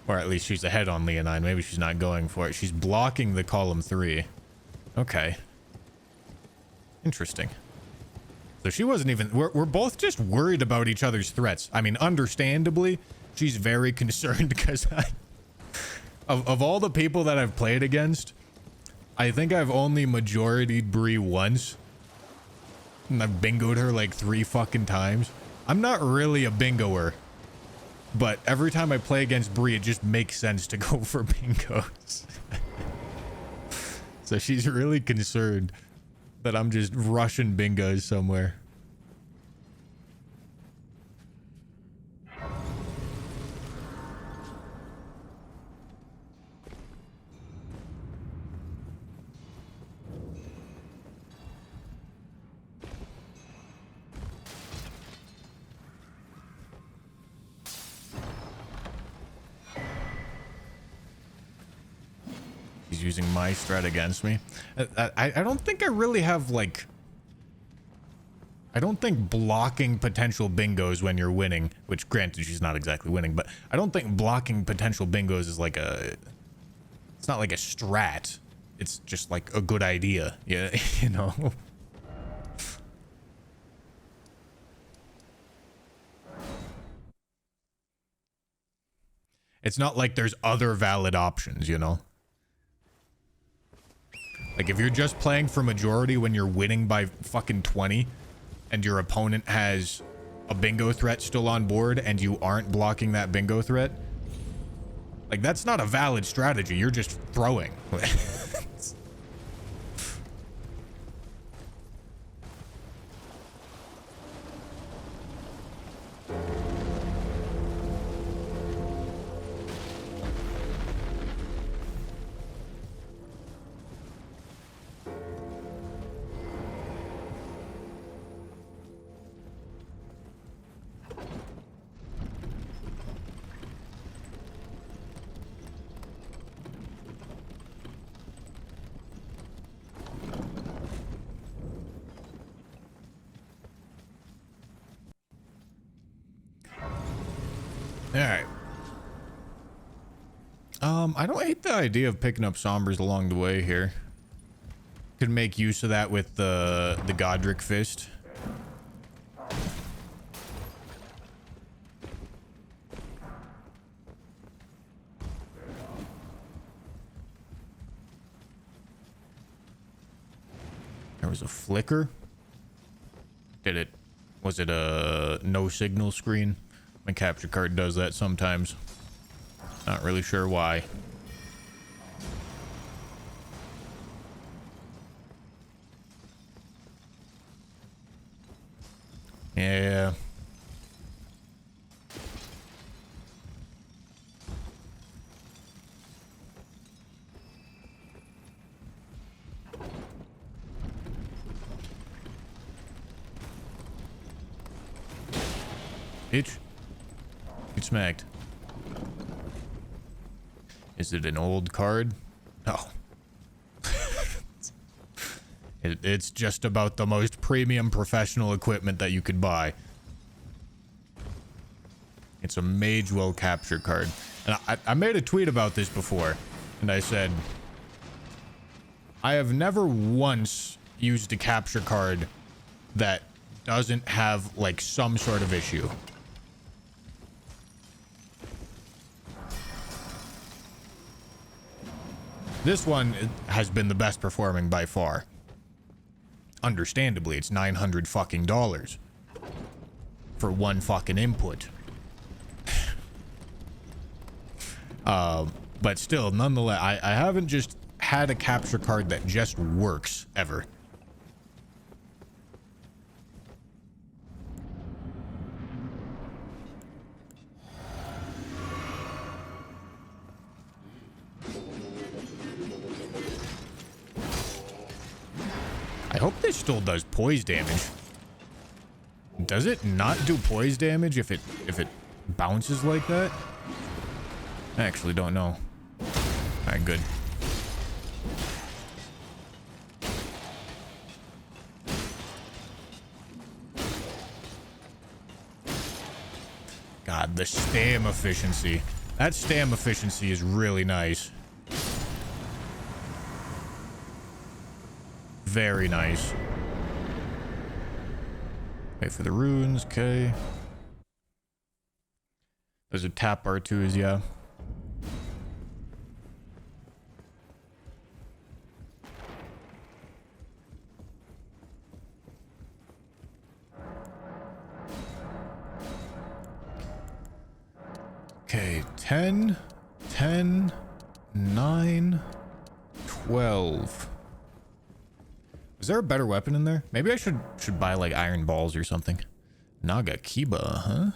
Or at least she's ahead on Leonine. Maybe she's not going for it. She's blocking the column 3. Okay. Interesting. So she wasn't even... We're both just worried about each other's threats. I mean, understandably, she's very concerned because of all the people that I've played against, I think I've only majoritied Bree once. And I've bingoed her like 3 fucking times. I'm not really a bingoer. But every time I play against Bree, it just makes sense to go for bingos. So she's really concerned that I'm just rushing bingos somewhere. He's using my strat against me. I don't think I really have, like... I don't think blocking potential bingos when you're winning, which granted she's not exactly winning, but I don't think blocking potential bingos is like a... It's not like a strat. It's just like a good idea. Yeah, you know? It's not like there's other valid options, you know? Like, if you're just playing for majority when you're winning by fucking 20 and your opponent has a bingo threat still on board and you aren't blocking that bingo threat, like, that's not a valid strategy. You're just throwing. Alright. I don't hate the idea of picking up Sombers along the way here. Could make use of that with the Godric Fist. There was a flicker. Was it a no signal screen? My capture card does that sometimes. Not really sure why. Yeah. Bitch. Get smacked. Is it an old card? No. It's just about the most premium professional equipment that you could buy. It's a Magewell capture card. And I made a tweet about this before. And I said, I have never once used a capture card that doesn't have like some sort of issue. This one has been the best performing by far. Understandably, it's $900 fucking for one fucking input. But still, nonetheless, I haven't just had a capture card that just works ever. I hope this still does poise damage. Does it not do poise damage if it bounces like that? I actually don't know. Alright, good. God, the stam efficiency. That stam efficiency is really nice. Very nice. Wait for the runes, okay. There's a tap R2s, yeah. Okay, 10, 10, 9, 12. Is there a better weapon in there? Maybe I should buy like iron balls or something. Naga Kiba, huh?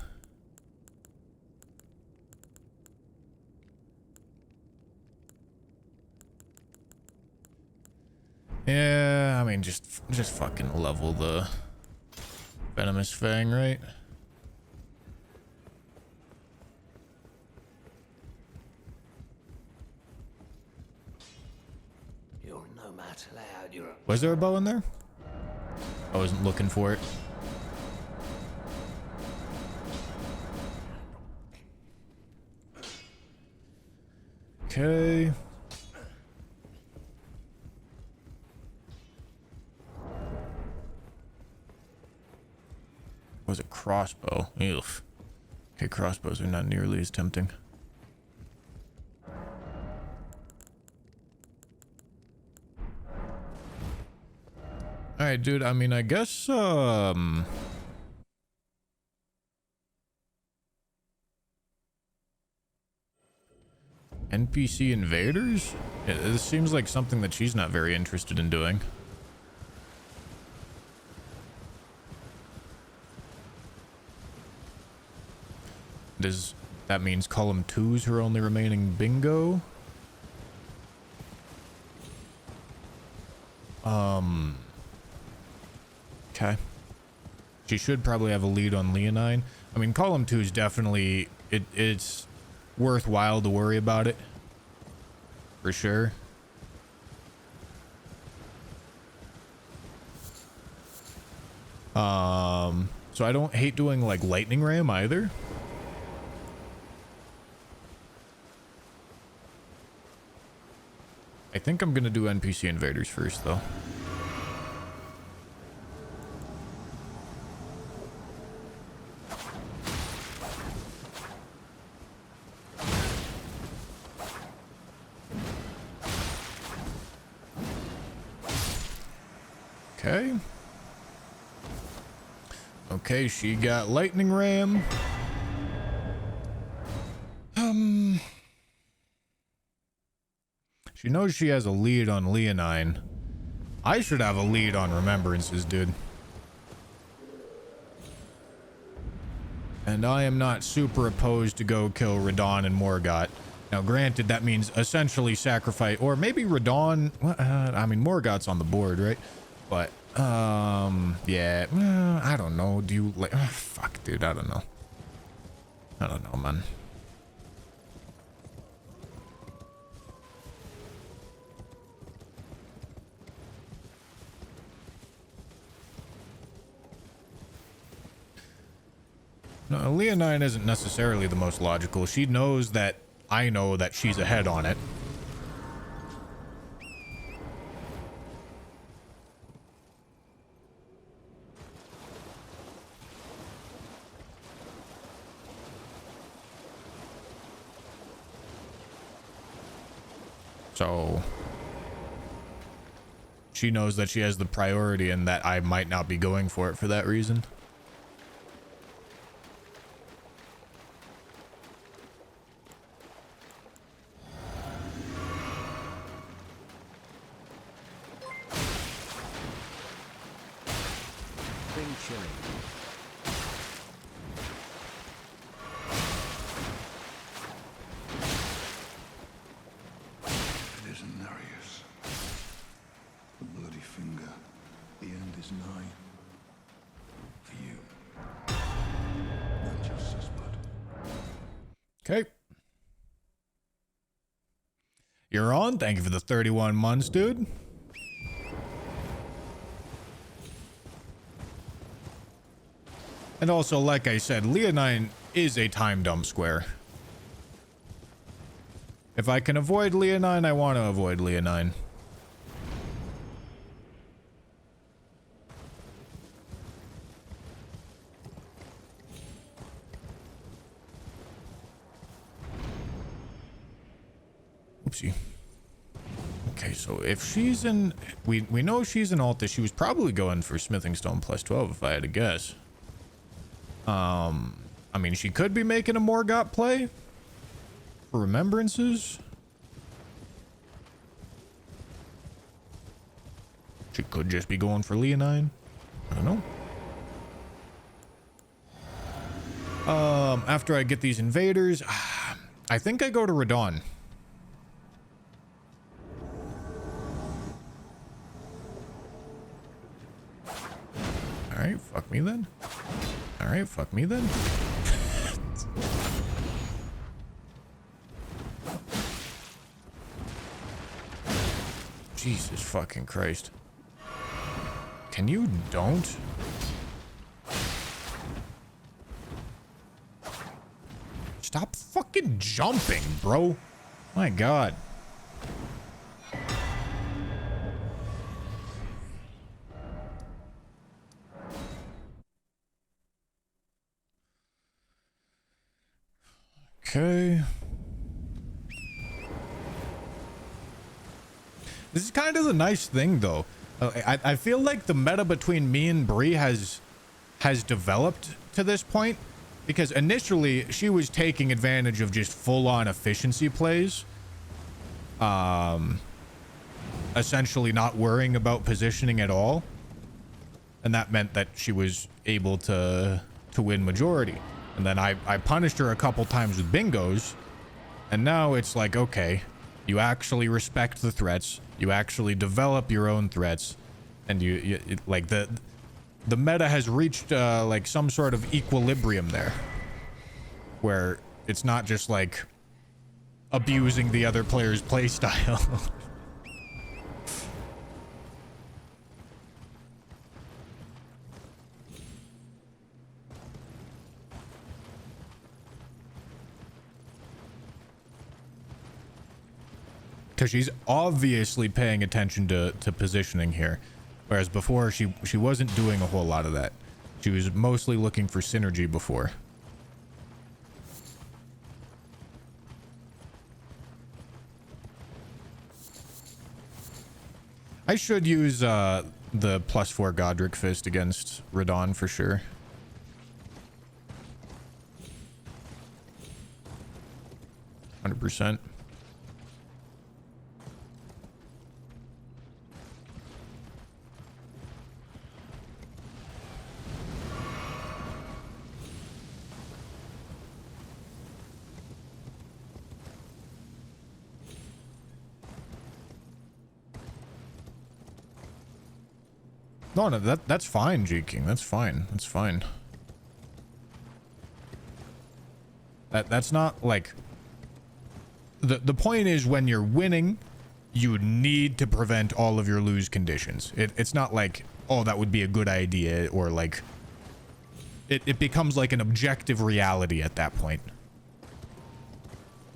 Yeah, I mean just fucking level the Venomous Fang, right? You're no match loud. You're Was there a bow in there? I wasn't looking for it. Okay. Was it crossbow? Ew. Okay, crossbows are not nearly as tempting. Alright, dude, I mean, I guess, NPC invaders? Yeah, this seems like something that she's not very interested in doing. Does that means column 2's her only remaining bingo? Okay. She should probably have a lead on Leonine. I mean, column 2 is definitely it's worthwhile to worry about it. For sure. So I don't hate doing like lightning ram either. I think I'm gonna do NPC invaders first though. Okay. Okay, she got lightning ram. She knows she has a lead on Leonine. I should have a lead on remembrances, dude. And I am not super opposed to go kill Radon and Morgott. Now, granted, that means essentially sacrifice, or maybe Radon. I mean, Morgott's on the board, right? But, yeah, I don't know. Do you like, fuck, dude, I don't know. I don't know, man. No, Leonine isn't necessarily the most logical. She knows that I know that she's ahead on it. So she knows that she has the priority and that I might not be going for it for that reason. Bring chilling. It isn't Nereus. The bloody finger. The end is nigh. For you. Not justice, but Okay. You're on. Thank you for the 31 months, dude. And also, like I said, Leonine is a time dump square. If I can avoid Leonine, I want to avoid Leonine. Oopsie. Okay, so if she's in... We know she's in Alta. She was probably going for Smithing Stone plus 12 if I had to guess. I mean, she could be making a Morgott play for remembrances. She could just be going for Leonine. I don't know. After I get these invaders, I think I go to Radon. Alright, fuck me then. Alright, fuck me then. Jesus fucking Christ. Can you don't? Stop fucking jumping, bro. My God. Okay. This is kind of the nice thing, though. I feel like the meta between me and Bree has developed to this point, because initially she was taking advantage of just full-on efficiency plays, essentially not worrying about positioning at all, and that meant that she was able to win majority. And then I punished her a couple times with bingos, and now it's like, okay, you actually respect the threats, you actually develop your own threats, and like the meta has reached like some sort of equilibrium there, where it's not just like abusing the other player's playstyle. Because she's obviously paying attention to positioning here, whereas before she wasn't doing a whole lot of that. She was mostly looking for synergy before. I should use the +4 Godric Fist against Radon for sure. %. No, that's fine, G-King. That's fine. That's fine. That's not like... The point is, when you're winning, you need to prevent all of your lose conditions. It's not like, oh, that would be a good idea, or like... It becomes like an objective reality at that point.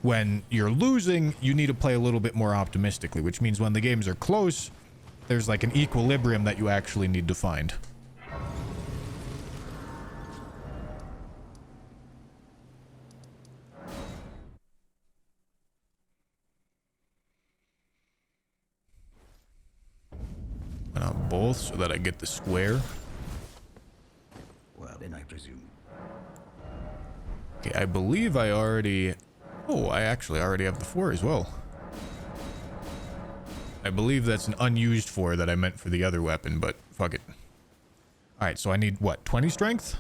When you're losing, you need to play a little bit more optimistically, which means when the games are close, there's like an equilibrium that you actually need to find. both so that I get the square. Well, then I presume. Okay, I believe I already... Oh, I actually already have the 4 as well. I believe that's an unused 4 that I meant for the other weapon, but fuck it. Alright, so I need, what, 20 strength?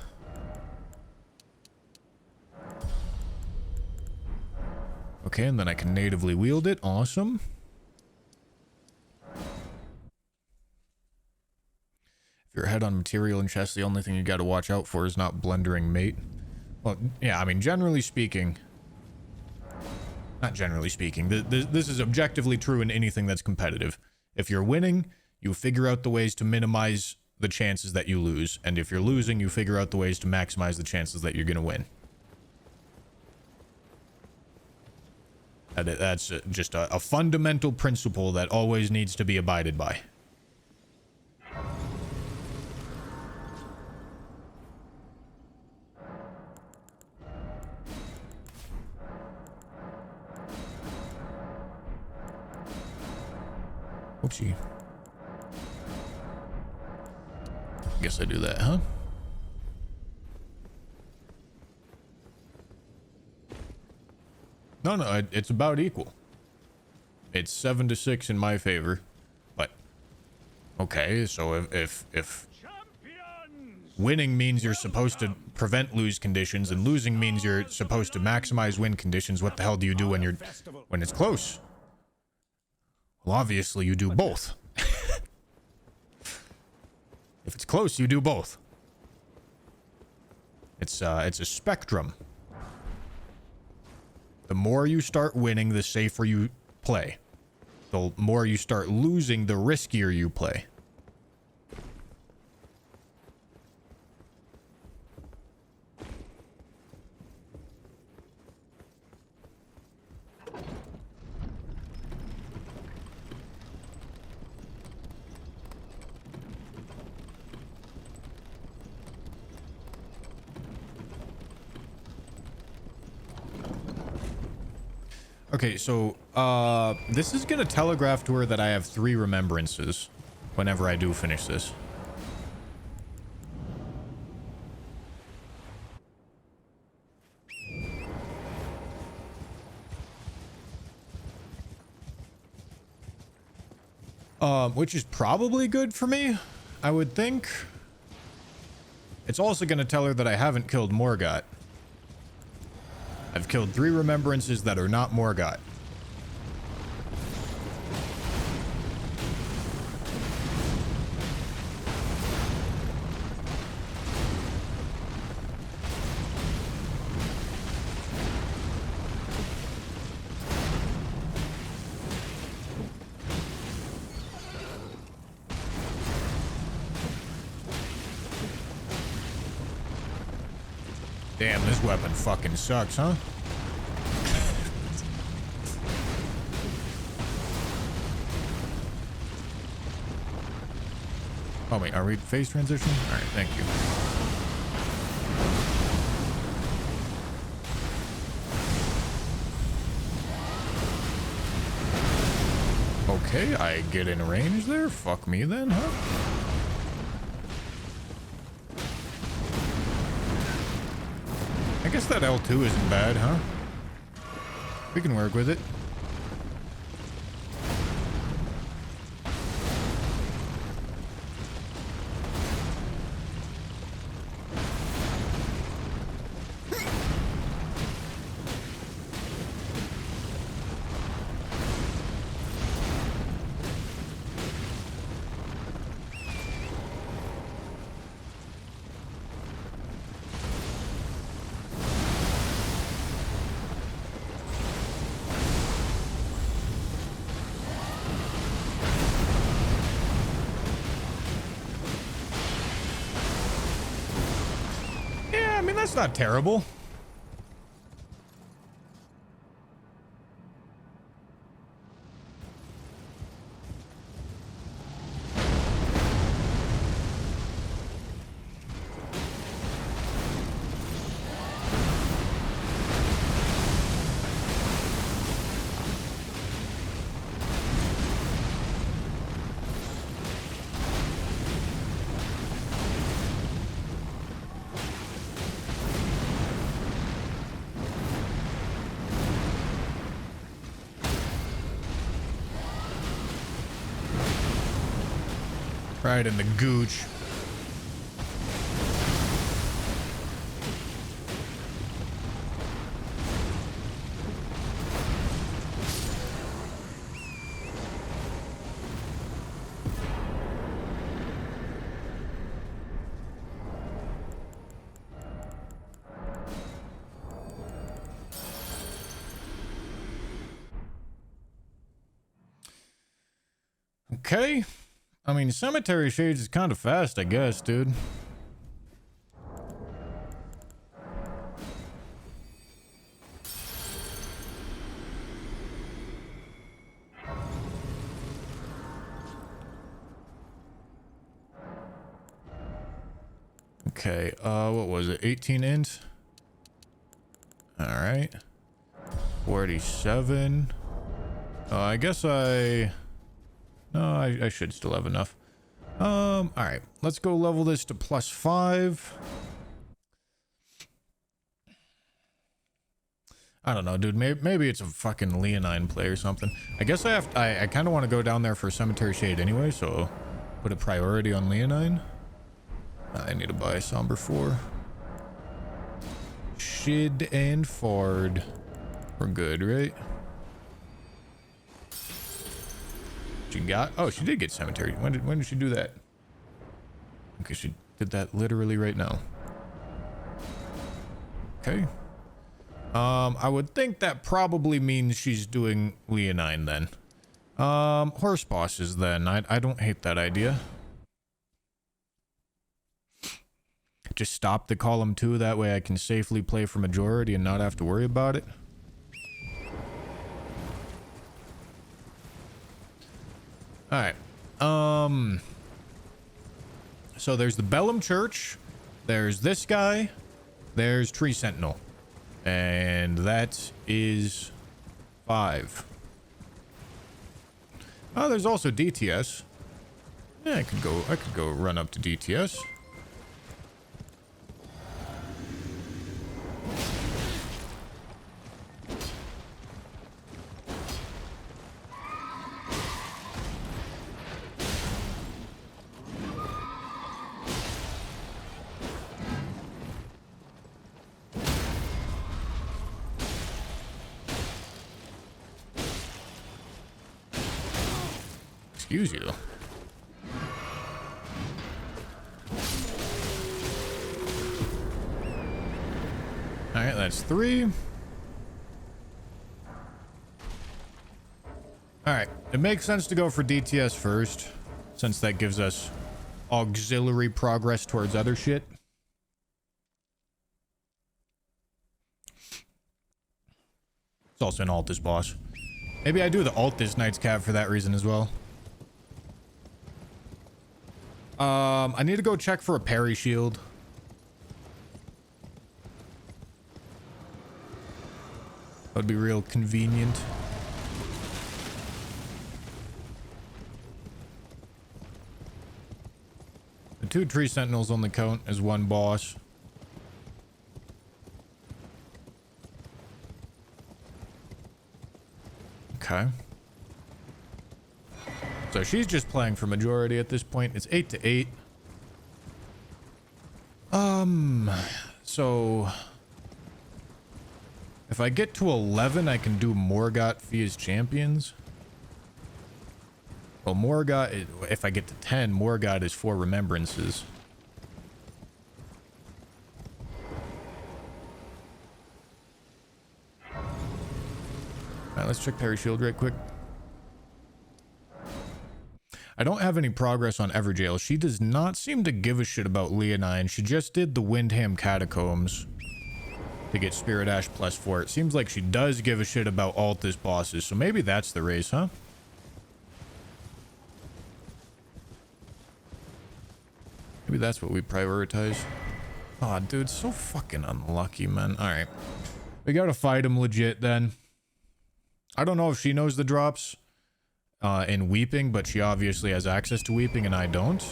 Okay, and then I can natively wield it. Awesome. If you're ahead on material and chest, the only thing you gotta watch out for is not blundering mate. Well, yeah, I mean, generally speaking... Not generally speaking. This is objectively true in anything that's competitive. If you're winning, you figure out the ways to minimize the chances that you lose. And if you're losing, you figure out the ways to maximize the chances that you're gonna win. That's just a fundamental principle that always needs to be abided by. Oopsie. Guess I do that, huh? No, it's about equal. It's 7-6 in my favor. But okay, so if winning means you're supposed to prevent lose conditions and losing means you're supposed to maximize win conditions, what the hell do you do when it's close? Well, obviously you do both. If it's close, you do both. It's a spectrum. The more you start winning, the safer you play. The more you start losing, the riskier you play. Okay, so, this is gonna telegraph to her that I have 3 remembrances whenever I do finish this. Which is probably good for me, I would think. It's also gonna tell her that I haven't killed Morgott. I've killed 3 remembrances that are not Morgott. Damn, this weapon fucking sucks, huh? Oh wait, are we phase transition? Alright, thank you. Okay, I get in range there? Fuck me then, huh? I guess that L2 isn't bad, huh? We can work with it. That's not terrible. Right in the gooch. Okay. I mean, Cemetery Shades is kind of fast, I guess, dude. Okay, what was it? 18 int? Alright. 47. I guess no, I should still have enough. Alright. Let's go level this to +5. I don't know, dude. Maybe it's a fucking Leonine play or something. I guess I kind of want to go down there for Cemetery Shade anyway, so put a priority on Leonine. I need to buy Somber 4. Shid and Fard. We're good, right? She got... Oh, she did get Cemetery. When did she do that? Okay, she did that literally right now. Okay. I would think that probably means she's doing Leonine then. Horse bosses then. I don't hate that idea. Just stop the column 2, that way I can safely play for majority and not have to worry about it. Alright. So there's the Bellum Church. There's this guy. There's Tree Sentinel. And that is 5. Oh, there's also DTS. Yeah, I could go run up to DTS. Excuse you. Alright, that's 3. Alright, it makes sense to go for DTS first, since that gives us auxiliary progress towards other shit. It's also an Altus boss. Maybe I do the Altus Knight's Cap for that reason as well. I need to go check for a parry shield. That would be real convenient. The 2 Tree Sentinels only count as 1 boss. Okay. So she's just playing for majority at this point. It's 8 to 8. So if I get to 11, I can do Morgott Fia's Champions. Well, Morgott, if I get to 10, Morgott is 4 Remembrances. Alright, let's check Parry Shield right quick. I don't have any progress on Everjail. She does not seem to give a shit about Leonine. She just did the Windham Catacombs to get Spirit Ash +4. It seems like she does give a shit about Altus bosses, so maybe that's the race, huh? Maybe that's what we prioritize. Aw, dude, so fucking unlucky, man. Alright. We gotta fight him legit, then. I don't know if she knows the drops in Weeping, but she obviously has access to Weeping, and I don't.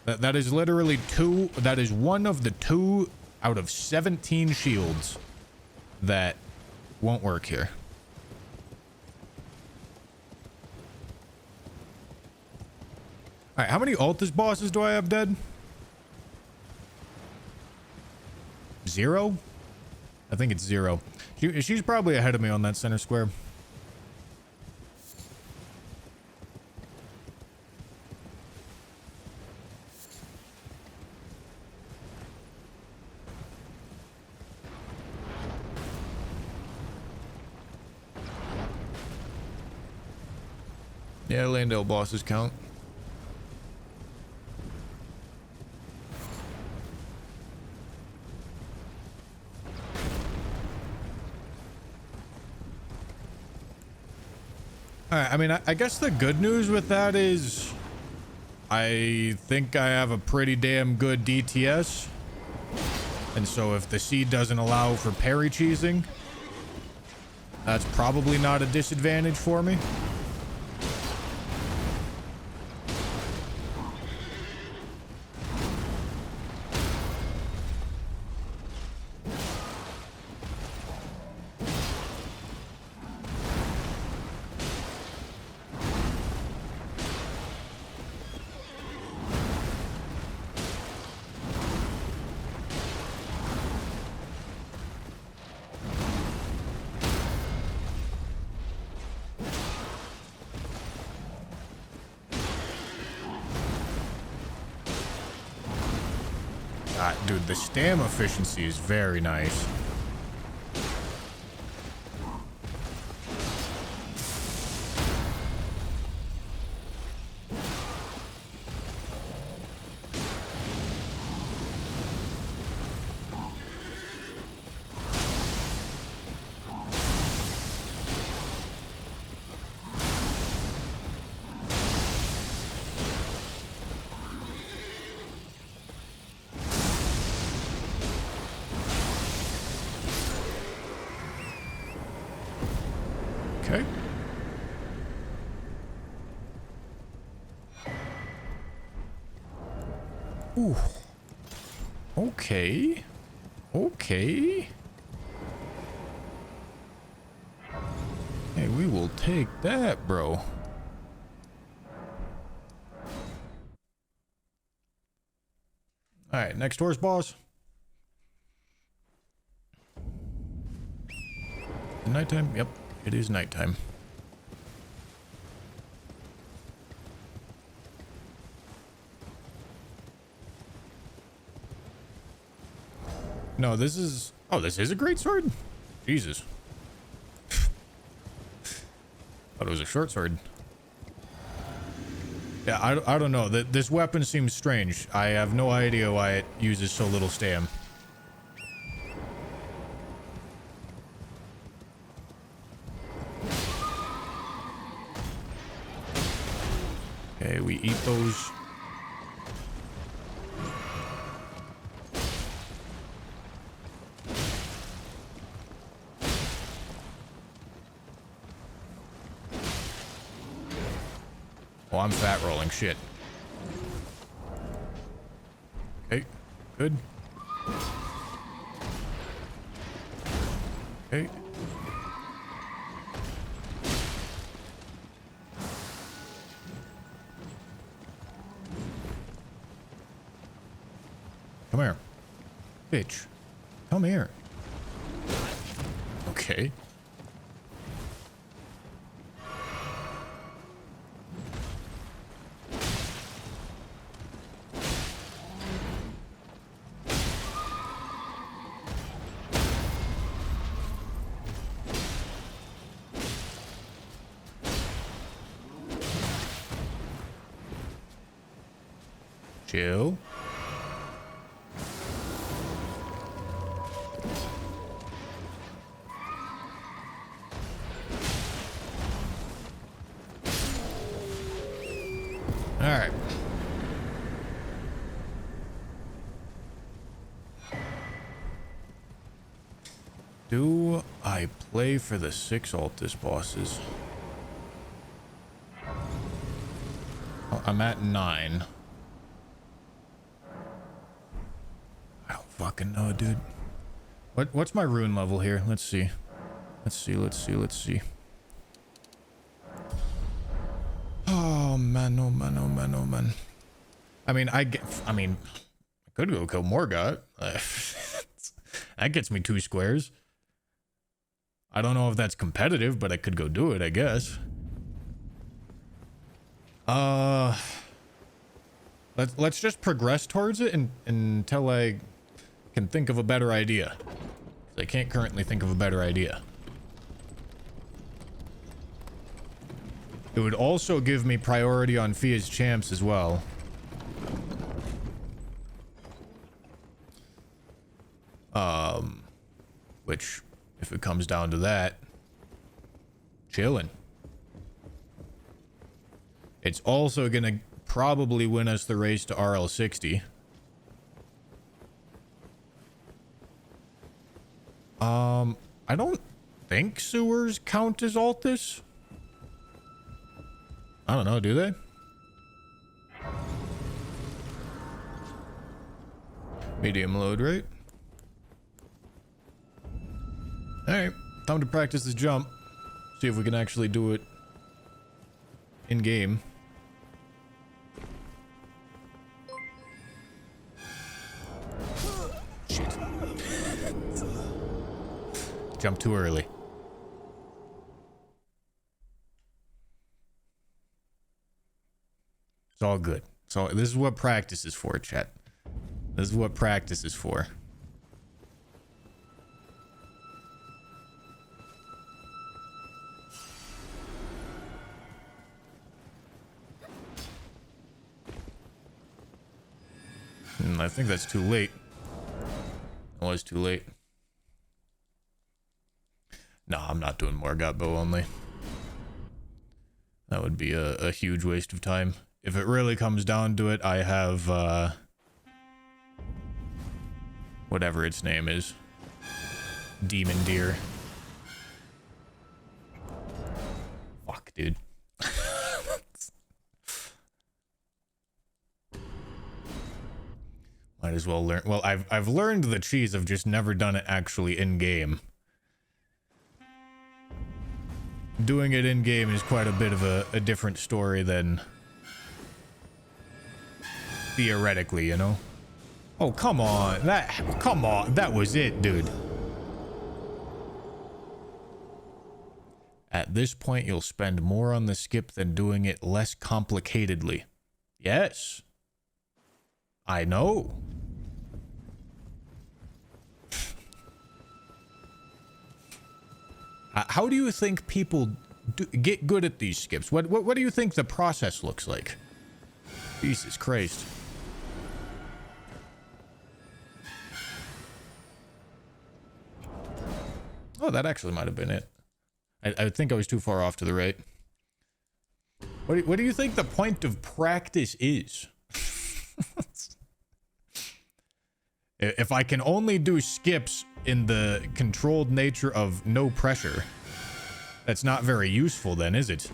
That is literally 2... That is one of the 2 out of 17 shields that won't work here. Alright, how many Altus bosses do I have dead? 0? I think it's 0. She's probably ahead of me on that center square. Yeah, Landale bosses count. Alright, I mean, I guess the good news with that is I think I have a pretty damn good DTS. And so if the seed doesn't allow for parry cheesing, that's probably not a disadvantage for me. Dude, the stam efficiency is very nice. Okay. Ooh. Okay. Okay. Hey, we will take that, bro. Alright, next horse boss. Nighttime? Yep, it is nighttime. No, this is... Oh, this is a great sword? Jesus. Thought it was a short sword. Yeah, I don't know. This weapon seems strange. I have no idea why it uses so little stam. Okay, we eat those. Oh, I'm fat rolling shit. Okay, good. Okay. Come here. Bitch. Come here. Okay. Chill. All right. Do I play for the 6 Altus bosses? Oh, I'm at 9. I don't fucking know, dude. What's my rune level here? Let's see. Let's see. Oh man, oh man, oh man, oh man. I mean, I could go kill Morgoth. That gets me 2 squares. I don't know if that's competitive, but I could go do it, I guess. Let's just progress towards it until I can think of a better idea. 'Cause I can't currently think of a better idea. It would also give me priority on Fia's champs as well. Which, if it comes down to that, chillin'. It's also gonna probably win us the race to RL60. I don't think sewers count as Altus. I don't know, do they? Medium load rate. Alright, time to practice this jump. See if we can actually do it in game. Shit. Jump too early. It's all good. So this is what practice is for, chat. This is what practice is for. I think that's too late. It was too late. No, I'm not doing Morgoth bow only. That would be a huge waste of time. If it really comes down to it, I have, whatever its name is. Demon Deer. Fuck, dude. Might as well learn. Well, I've learned the cheese. I've just never done it actually in game. Doing it in game is quite a bit of a different story than theoretically, you know. Oh, come on. That was it, dude. At this point, you'll spend more on the skip than doing it less complicatedly. Yes. I know. How do you think people get good at these skips? What do you think the process looks like? Jesus Christ. Oh, that actually might have been it. I think I was too far off to the right. What do you think the point of practice is? If I can only do skips in the controlled nature of no pressure, that's not very useful then, is it?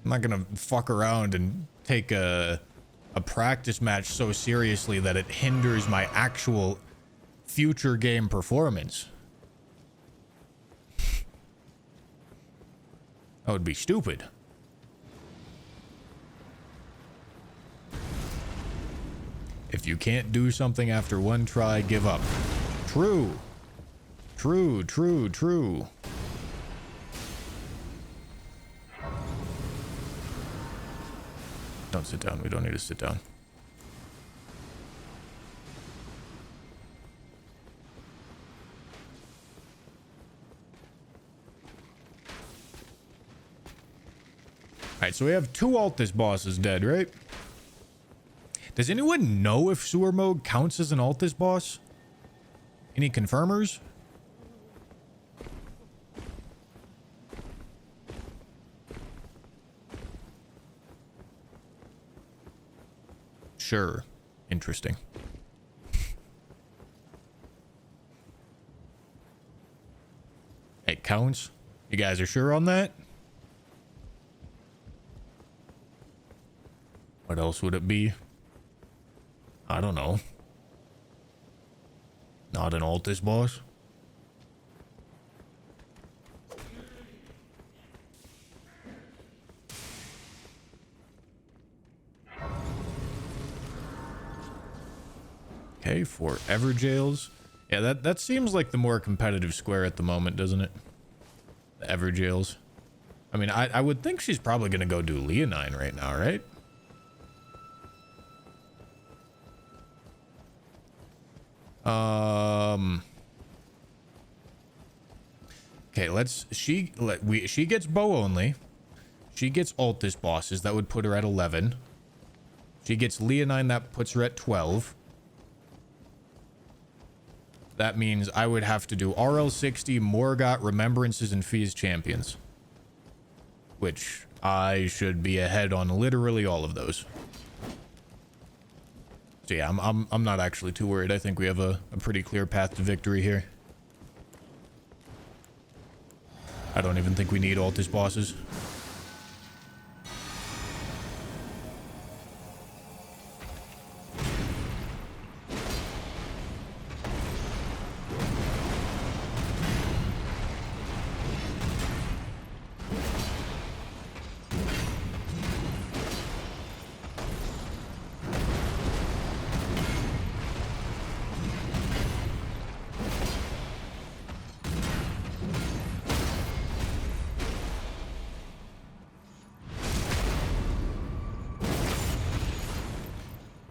I'm not gonna fuck around and take a practice match so seriously that it hinders my actual future game performance. That would be stupid. If you can't do something after one try, give up. True. True, true, true. Don't sit down. We don't need to sit down. Alright, so we have 2 Altus bosses dead, right? Does anyone know if sewer mode counts as an Altus boss? Any confirmers? Sure. Interesting. It counts? You guys are sure on that? What else would it be? I don't know. Not an Altus boss. Okay, 4 Everjails. Yeah, that seems like the more competitive square at the moment, doesn't it? The Everjails. I mean, I would think she's probably going to go do Leonine right now, right? Okay, she gets bow only. She gets Altus bosses. That would put her at 11. She gets Leonine. That puts her at 12. That means I would have to do RL60, Morgott, Remembrances, and Fizz Champions. Which I should be ahead on literally all of those. So yeah, I'm not actually too worried. I think we have a pretty clear path to victory here. I don't even think we need Altus bosses.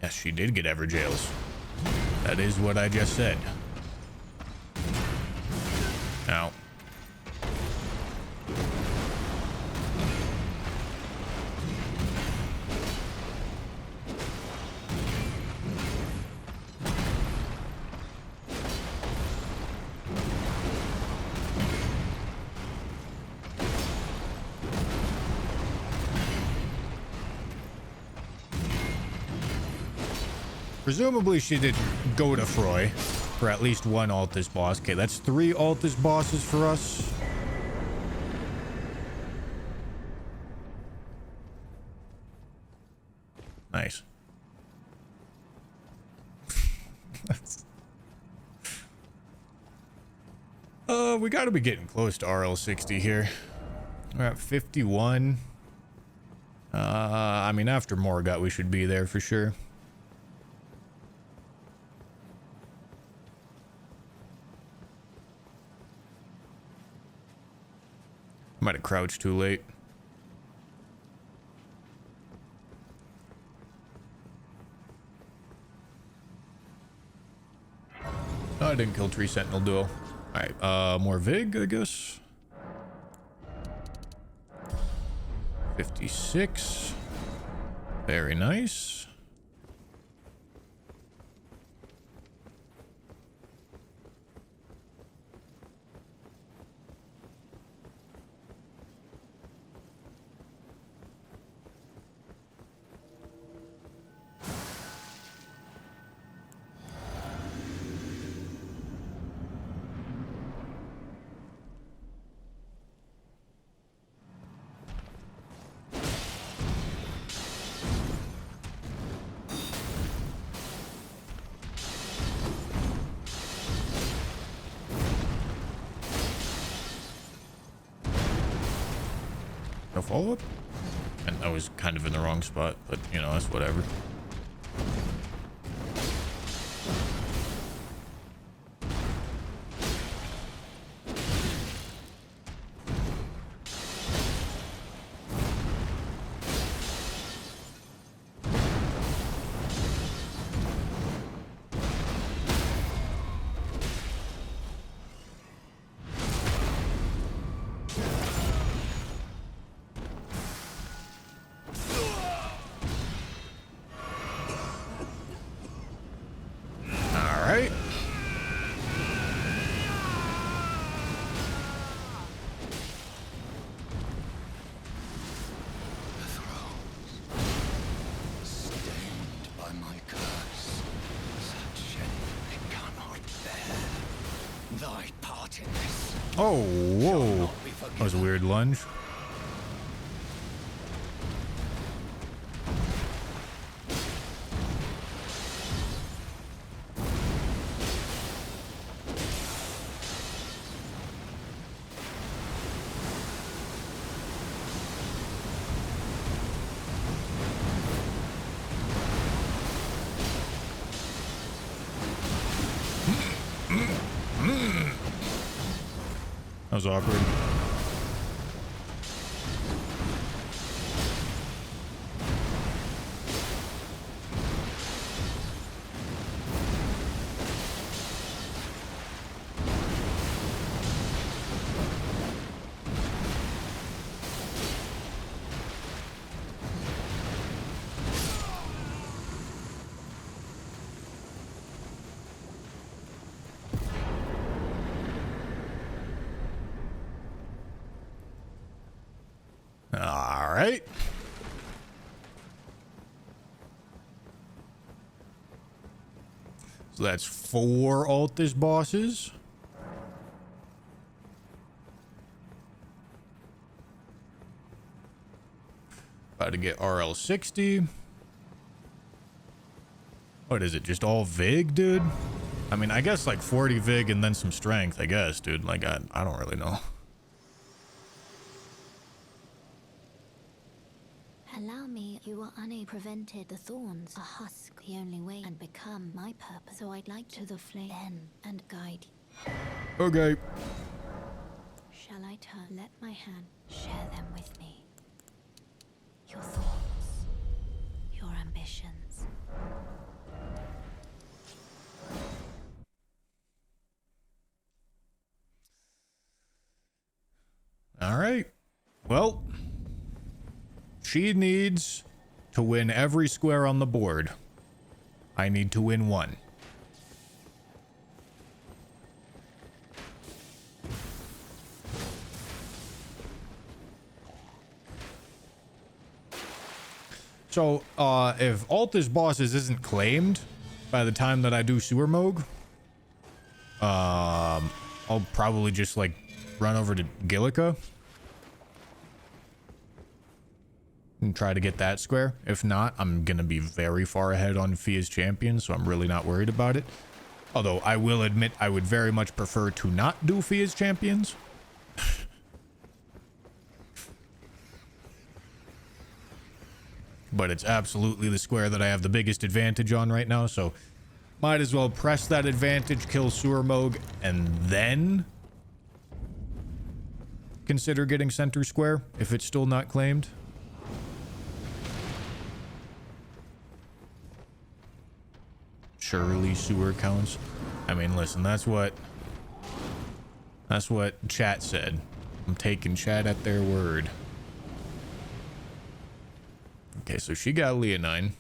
Yes, she did get Everjails. That is what I just said. Now. Presumably she did go to Froy for at least one Altus boss. Okay, that's 3 Altus bosses for us. Nice. We gotta be getting close to RL60 here. We're at 51. I mean, after Morgott, we should be there for sure. Might have crouched too late. Oh, I didn't kill Tree Sentinel Duo. Alright, more Vig, I guess. 56. Very nice. No follow-up? And I was kind of in the wrong spot, but, you know, that's whatever. Oh, whoa. That was a weird lunge. was awkward. All right. So that's 4 Altus bosses. About to get RL60. What is it? Just all Vig, dude? I mean, I guess like 40 Vig and then some strength, I guess, dude. Like, I don't really know. Allow me, you are unable prevented the thorns. A husk, the only way, and become my purpose. So I'd like to the flame and guide you. Okay. Shall I turn? Let my hand share them with me. Your thoughts, your ambitions. All right. Well, she needs to win every square on the board. I need to win 1. So, if Altus Bosses isn't claimed by the time that I do Sewer Moog, I'll probably just, like, run over to Gillica and try to get that square. If not, I'm gonna be very far ahead on Fia's champion, so I'm really not worried about it. Although, I will admit I would very much prefer to not do Fia's champions. But it's absolutely the square that I have the biggest advantage on right now, so might as well press that advantage, kill Sewer Moog, and then consider getting center square if it's still not claimed. Surely sewer counts. I mean, listen, that's what chat said. I'm taking chat at their word. Okay, so she got Leonine.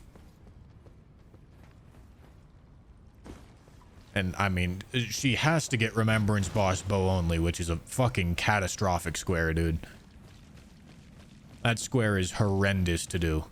And, I mean, she has to get Remembrance Boss Bow only, which is a fucking catastrophic square, dude. That square is horrendous to do.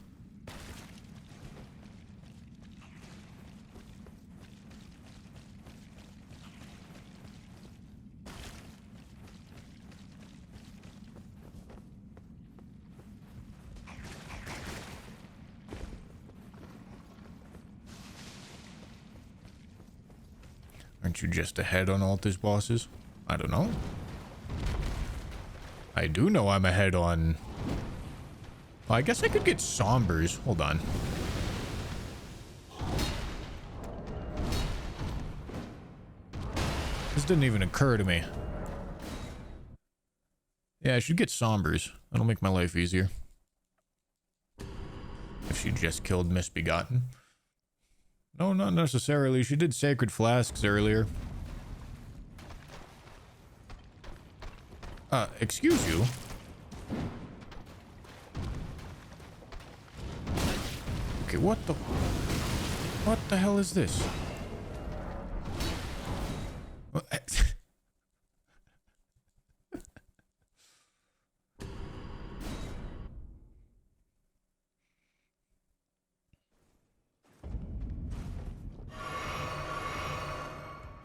Aren't you just ahead on Altus bosses? I don't know. I do know I'm ahead on... Well, I guess I could get Sombers. Hold on. This didn't even occur to me. Yeah, I should get Sombers. That'll make my life easier. If she just killed Misbegotten. No, not necessarily. She did Sacred Flasks earlier. Excuse you? Okay, what the hell is this?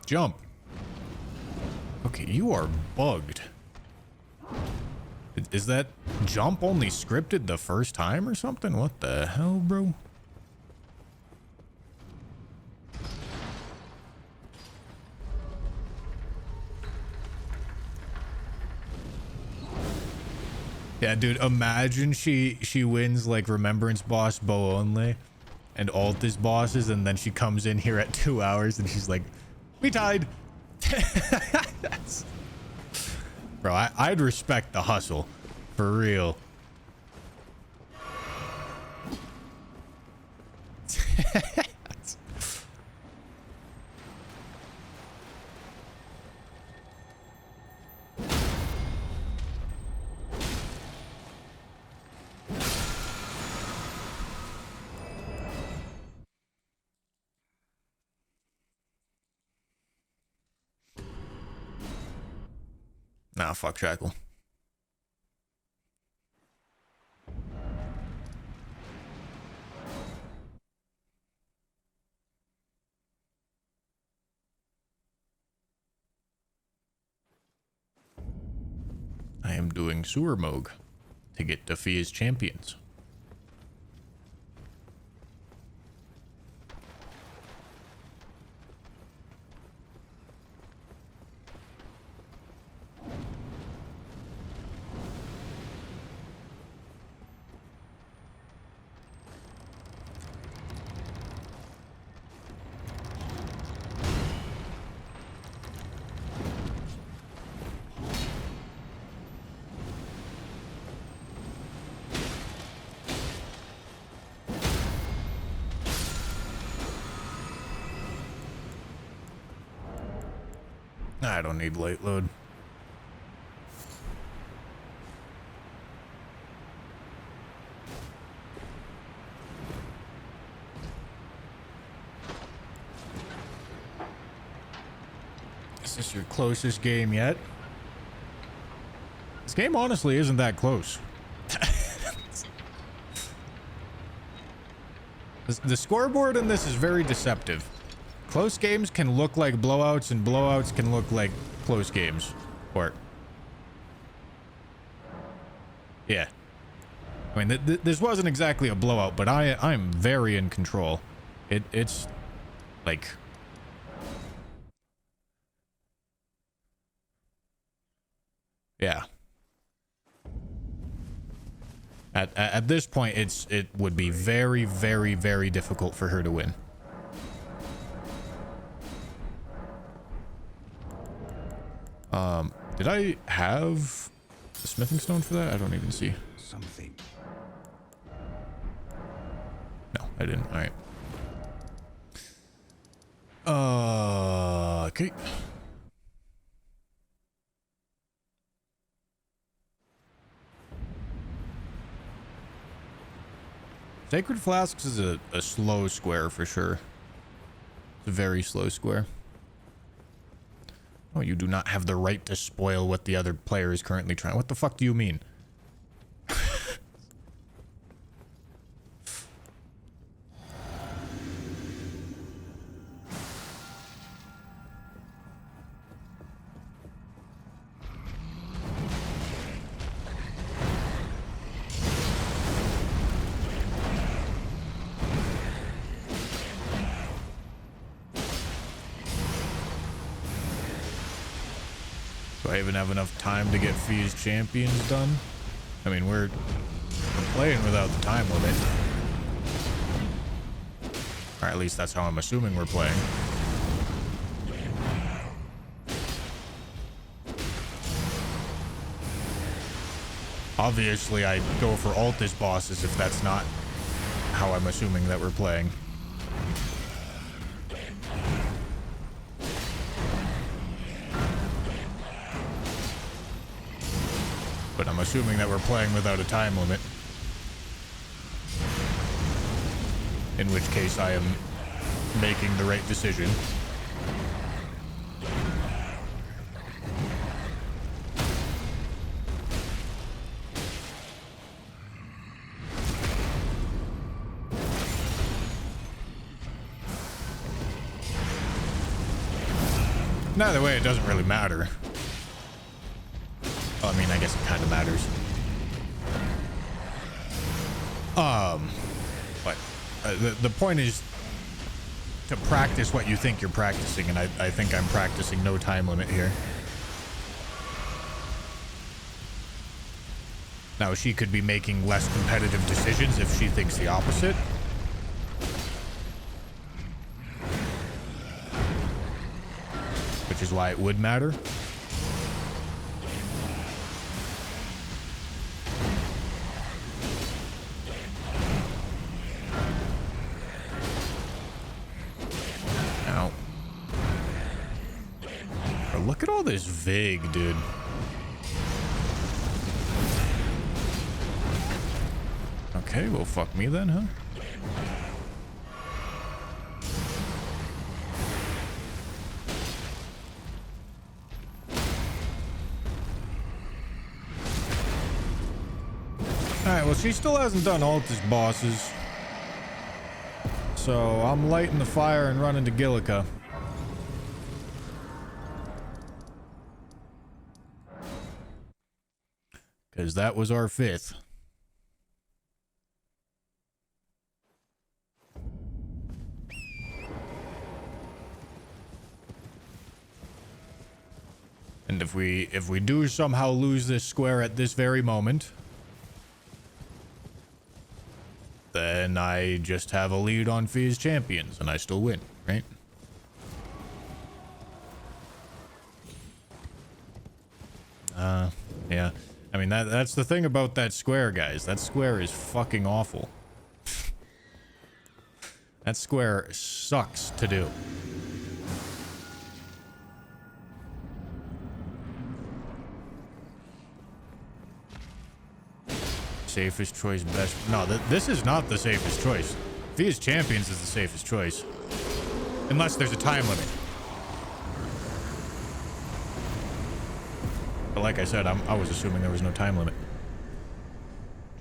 Jump. Okay, you are bugged. Is that jump only scripted the first time or something? What the hell, bro? Yeah, dude, imagine she wins like Remembrance Boss Bow only and Altus bosses, and then she comes in here at 2 hours and she's like, we tied. Bro, I'd respect the hustle. For real. Nah, fuck Shackle. I am doing Sewer Moog to get Defia's champions. I don't need late load. Is this your closest game yet? This game honestly isn't that close. The scoreboard in this is very deceptive. Close games can look like blowouts, and blowouts can look like close games. Or... yeah. I mean, this wasn't exactly a blowout, but I'm very in control. It's... like... yeah. At this point, it would be very, very, very difficult for her to win. Did I have the smithing stone for that? I don't even see. Something. No, I didn't. All right. Okay. Sacred Flasks is a slow square for sure. It's a very slow square. Oh, you do not have the right to spoil what the other player is currently trying. What the fuck do you mean? Do I even have enough time to get Fia's champions done? I mean, we're playing without the time limit. Or at least that's how I'm assuming we're playing. Obviously, I go for Altus bosses if that's not how I'm assuming that we're playing. But I'm assuming that we're playing without a time limit. In which case I am making the right decision. Either way, it doesn't really matter. Well, I mean, I guess it kind of matters. But the point is to practice what you think you're practicing, and I think I'm practicing no time limit here. Now, she could be making less competitive decisions if she thinks the opposite. Which is why it would matter. look at all this Vig, dude. Okay, well, fuck me then, huh? Alright, well, she still hasn't done Altus bosses. So, I'm lighting the fire and running to Gillica. Because that was our 5th. And if we do somehow lose this square at this very moment, then I just have a lead on Fia's champions and I still win, right? Yeah. I mean, that's the thing about that square, guys. That square is fucking awful. That square sucks to do. Safest choice, best. No, this is not the safest choice. Fia's champions is the safest choice. Unless there's a time limit. But like I said, I was assuming there was no time limit.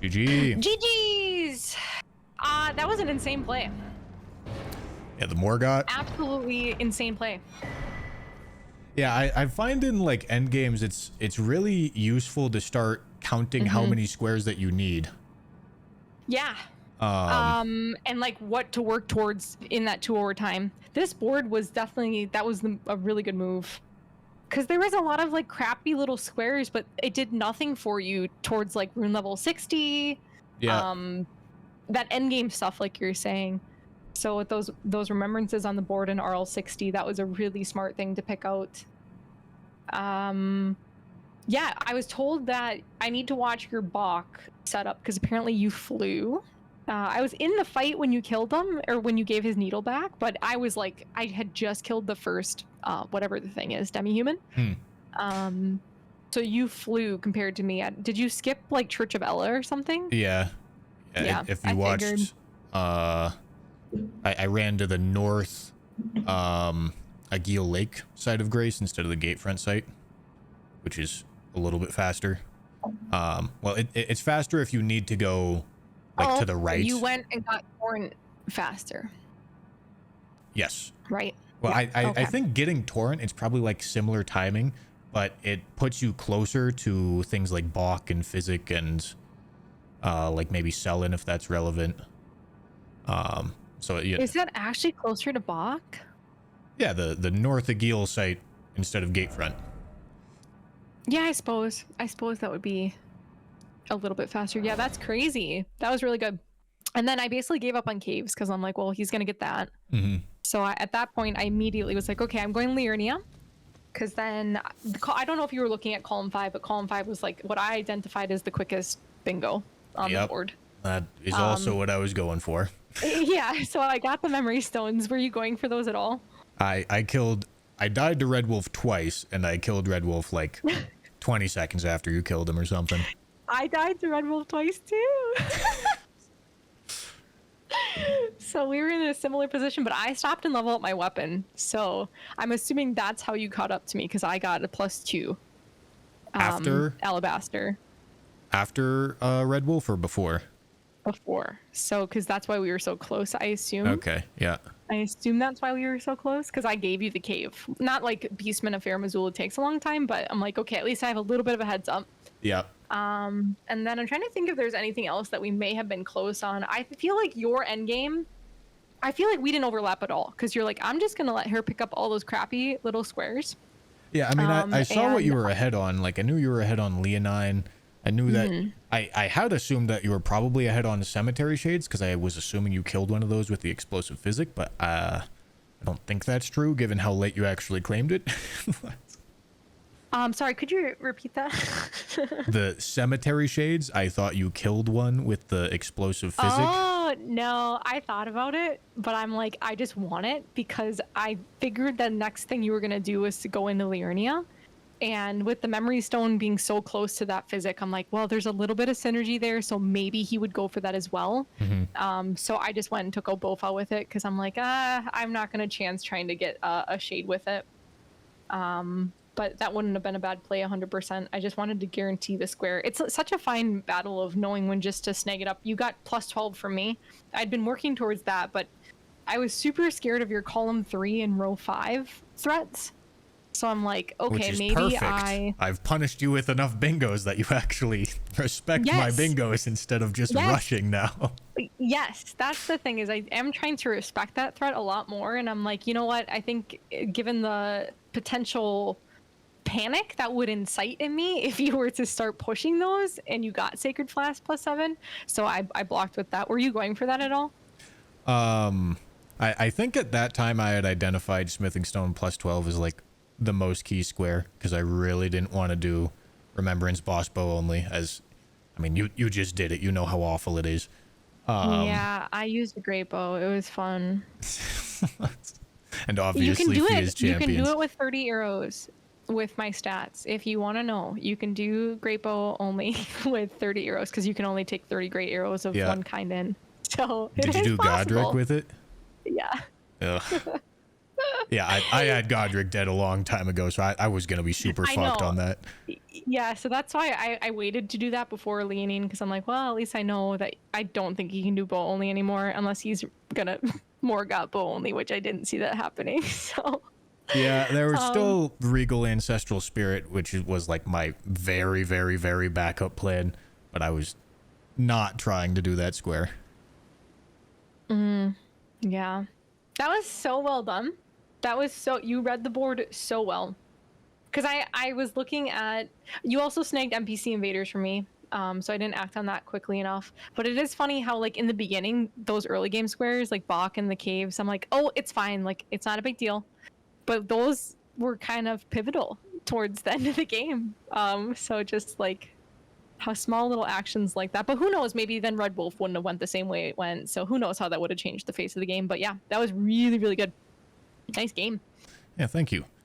GG. GG's! That was an insane play. Yeah, the Morgott. Absolutely insane play. Yeah, I find in like end games it's really useful to start counting how many squares that you need. Yeah. And like what to work towards in that 2-hour time. This board was definitely, that was a really good move. Because there was a lot of like crappy little squares, but it did nothing for you towards like rune level 60. Yeah. That end game stuff, like you're saying. So with those remembrances on the board in RL 60, that was a really smart thing to pick out. Yeah, I was told that I need to watch your Bach setup because apparently you flew. I was in the fight when you killed him or when you gave his needle back, but I was like, I had just killed the first, whatever the thing is, demi-human. So you flew compared to me. Did you skip like Church of Ella or something? Yeah. If you watched, I ran to the north, Aguil Lake side of Grace instead of the Gatefront site, which is a little bit faster. Well, it's faster if you need to go like to the right. You went and got Torrent faster. Yes. Right. Well, yeah. I think getting Torrent, it's probably like similar timing, but it puts you closer to things like Bach and Physic and like maybe Selin if that's relevant. So yeah. Is that actually closer to Bach? Yeah, the North Aguil site instead of Gatefront. Yeah, I suppose that would be a little bit faster. Yeah, that's crazy. That was really good. And then I basically gave up on caves because I'm like, well, he's gonna get that. So at that point, I immediately was like, okay, I'm going Liurnia. Because then I don't know if you were looking at column 5, but column 5 was like what I identified as the quickest bingo on the board. That is also what I was going for. Yeah, so I got the memory stones. Were you going for those at all? I died to Red Wolf twice, and I killed Red Wolf like 20 seconds after you killed him or something. I died to Red Wolf twice too. So we were in a similar position, but I stopped and leveled up my weapon. So I'm assuming that's how you caught up to me, because I got a +2. After Alabaster. After Red Wolf or before? Before. So, because that's why we were so close, I assume. Okay, yeah. I assume that's why we were so close, because I gave you the cave. Not like Beastman of Fair Missoula takes a long time, but I'm like, okay, at least I have a little bit of a heads up. Yeah. And then I'm trying to think if there's anything else that we may have been close on. I feel like your endgame, I feel like we didn't overlap at all, because you're like, I'm just going to let her pick up all those crappy little squares. Yeah, I mean, I saw what you were ahead on. Like, I knew you were ahead on Leonine. I knew that I had assumed that you were probably ahead on the Cemetery Shades, because I was assuming you killed one of those with the explosive physic, but I don't think that's true given how late you actually claimed it. Sorry, could you repeat that? The cemetery shades, I thought you killed one with the explosive physic. Oh, no, I thought about it, but I'm like, I just want it because I figured the next thing you were going to do was to go into Liurnia. And with the memory stone being so close to that physic, I'm like, well, there's a little bit of synergy there, so maybe he would go for that as well. So I just went and took a Bofa with it because I'm like, I'm not going to chance trying to get a shade with it. But that wouldn't have been a bad play 100%. I just wanted to guarantee the square. It's such a fine battle of knowing when just to snag it up. You got plus 12 from me. I'd been working towards that, but I was super scared of your column 3 and row 5 threats. So I'm like, okay, which is maybe perfect. I... I've punished you with enough bingos that you actually respect my bingos instead of just rushing now. Yes, that's the thing is I am trying to respect that threat a lot more. And I'm like, you know what? I think given the potential panic that would incite in me if you were to start pushing those and you got Sacred Flask plus 7. So I blocked with that. Were you going for that at all? I think at that time I had identified Smithing Stone plus 12 as like the most key square because I really didn't want to do Remembrance Boss Bow only, as I mean you just did it, you know how awful it is. Yeah, I used a great bow. It was fun. And obviously he is champions. You can do it with 30 arrows with my stats. If you want to know, you can do great bow only with 30 arrows because you can only take 30 great arrows of one kind in. So did you do possible. Godric with it? Yeah. Yeah, I had Godric dead a long time ago, so I was going to be super fucked on that. Yeah, so that's why I waited to do that before leaning, because I'm like, well, at least I know that I don't think he can do bow only anymore unless he's going to Morgott bow only, which I didn't see that happening, so... Yeah, there was still Regal Ancestral Spirit, which was like my very, very, very backup plan, but I was not trying to do that square. Yeah. That was so well done. That was so... You read the board so well. Because I was looking at... You also snagged NPC invaders for me, so I didn't act on that quickly enough. But it is funny how, like, in the beginning, those early game squares, like Bach and the caves, I'm like, oh, it's fine. Like, it's not a big deal. But those were kind of pivotal towards the end of the game. So just, like, how small little actions like that. But who knows? Maybe then Red Wolf wouldn't have went the same way it went. So who knows how that would have changed the face of the game. But yeah, that was really, really good. Nice game. Yeah, thank you.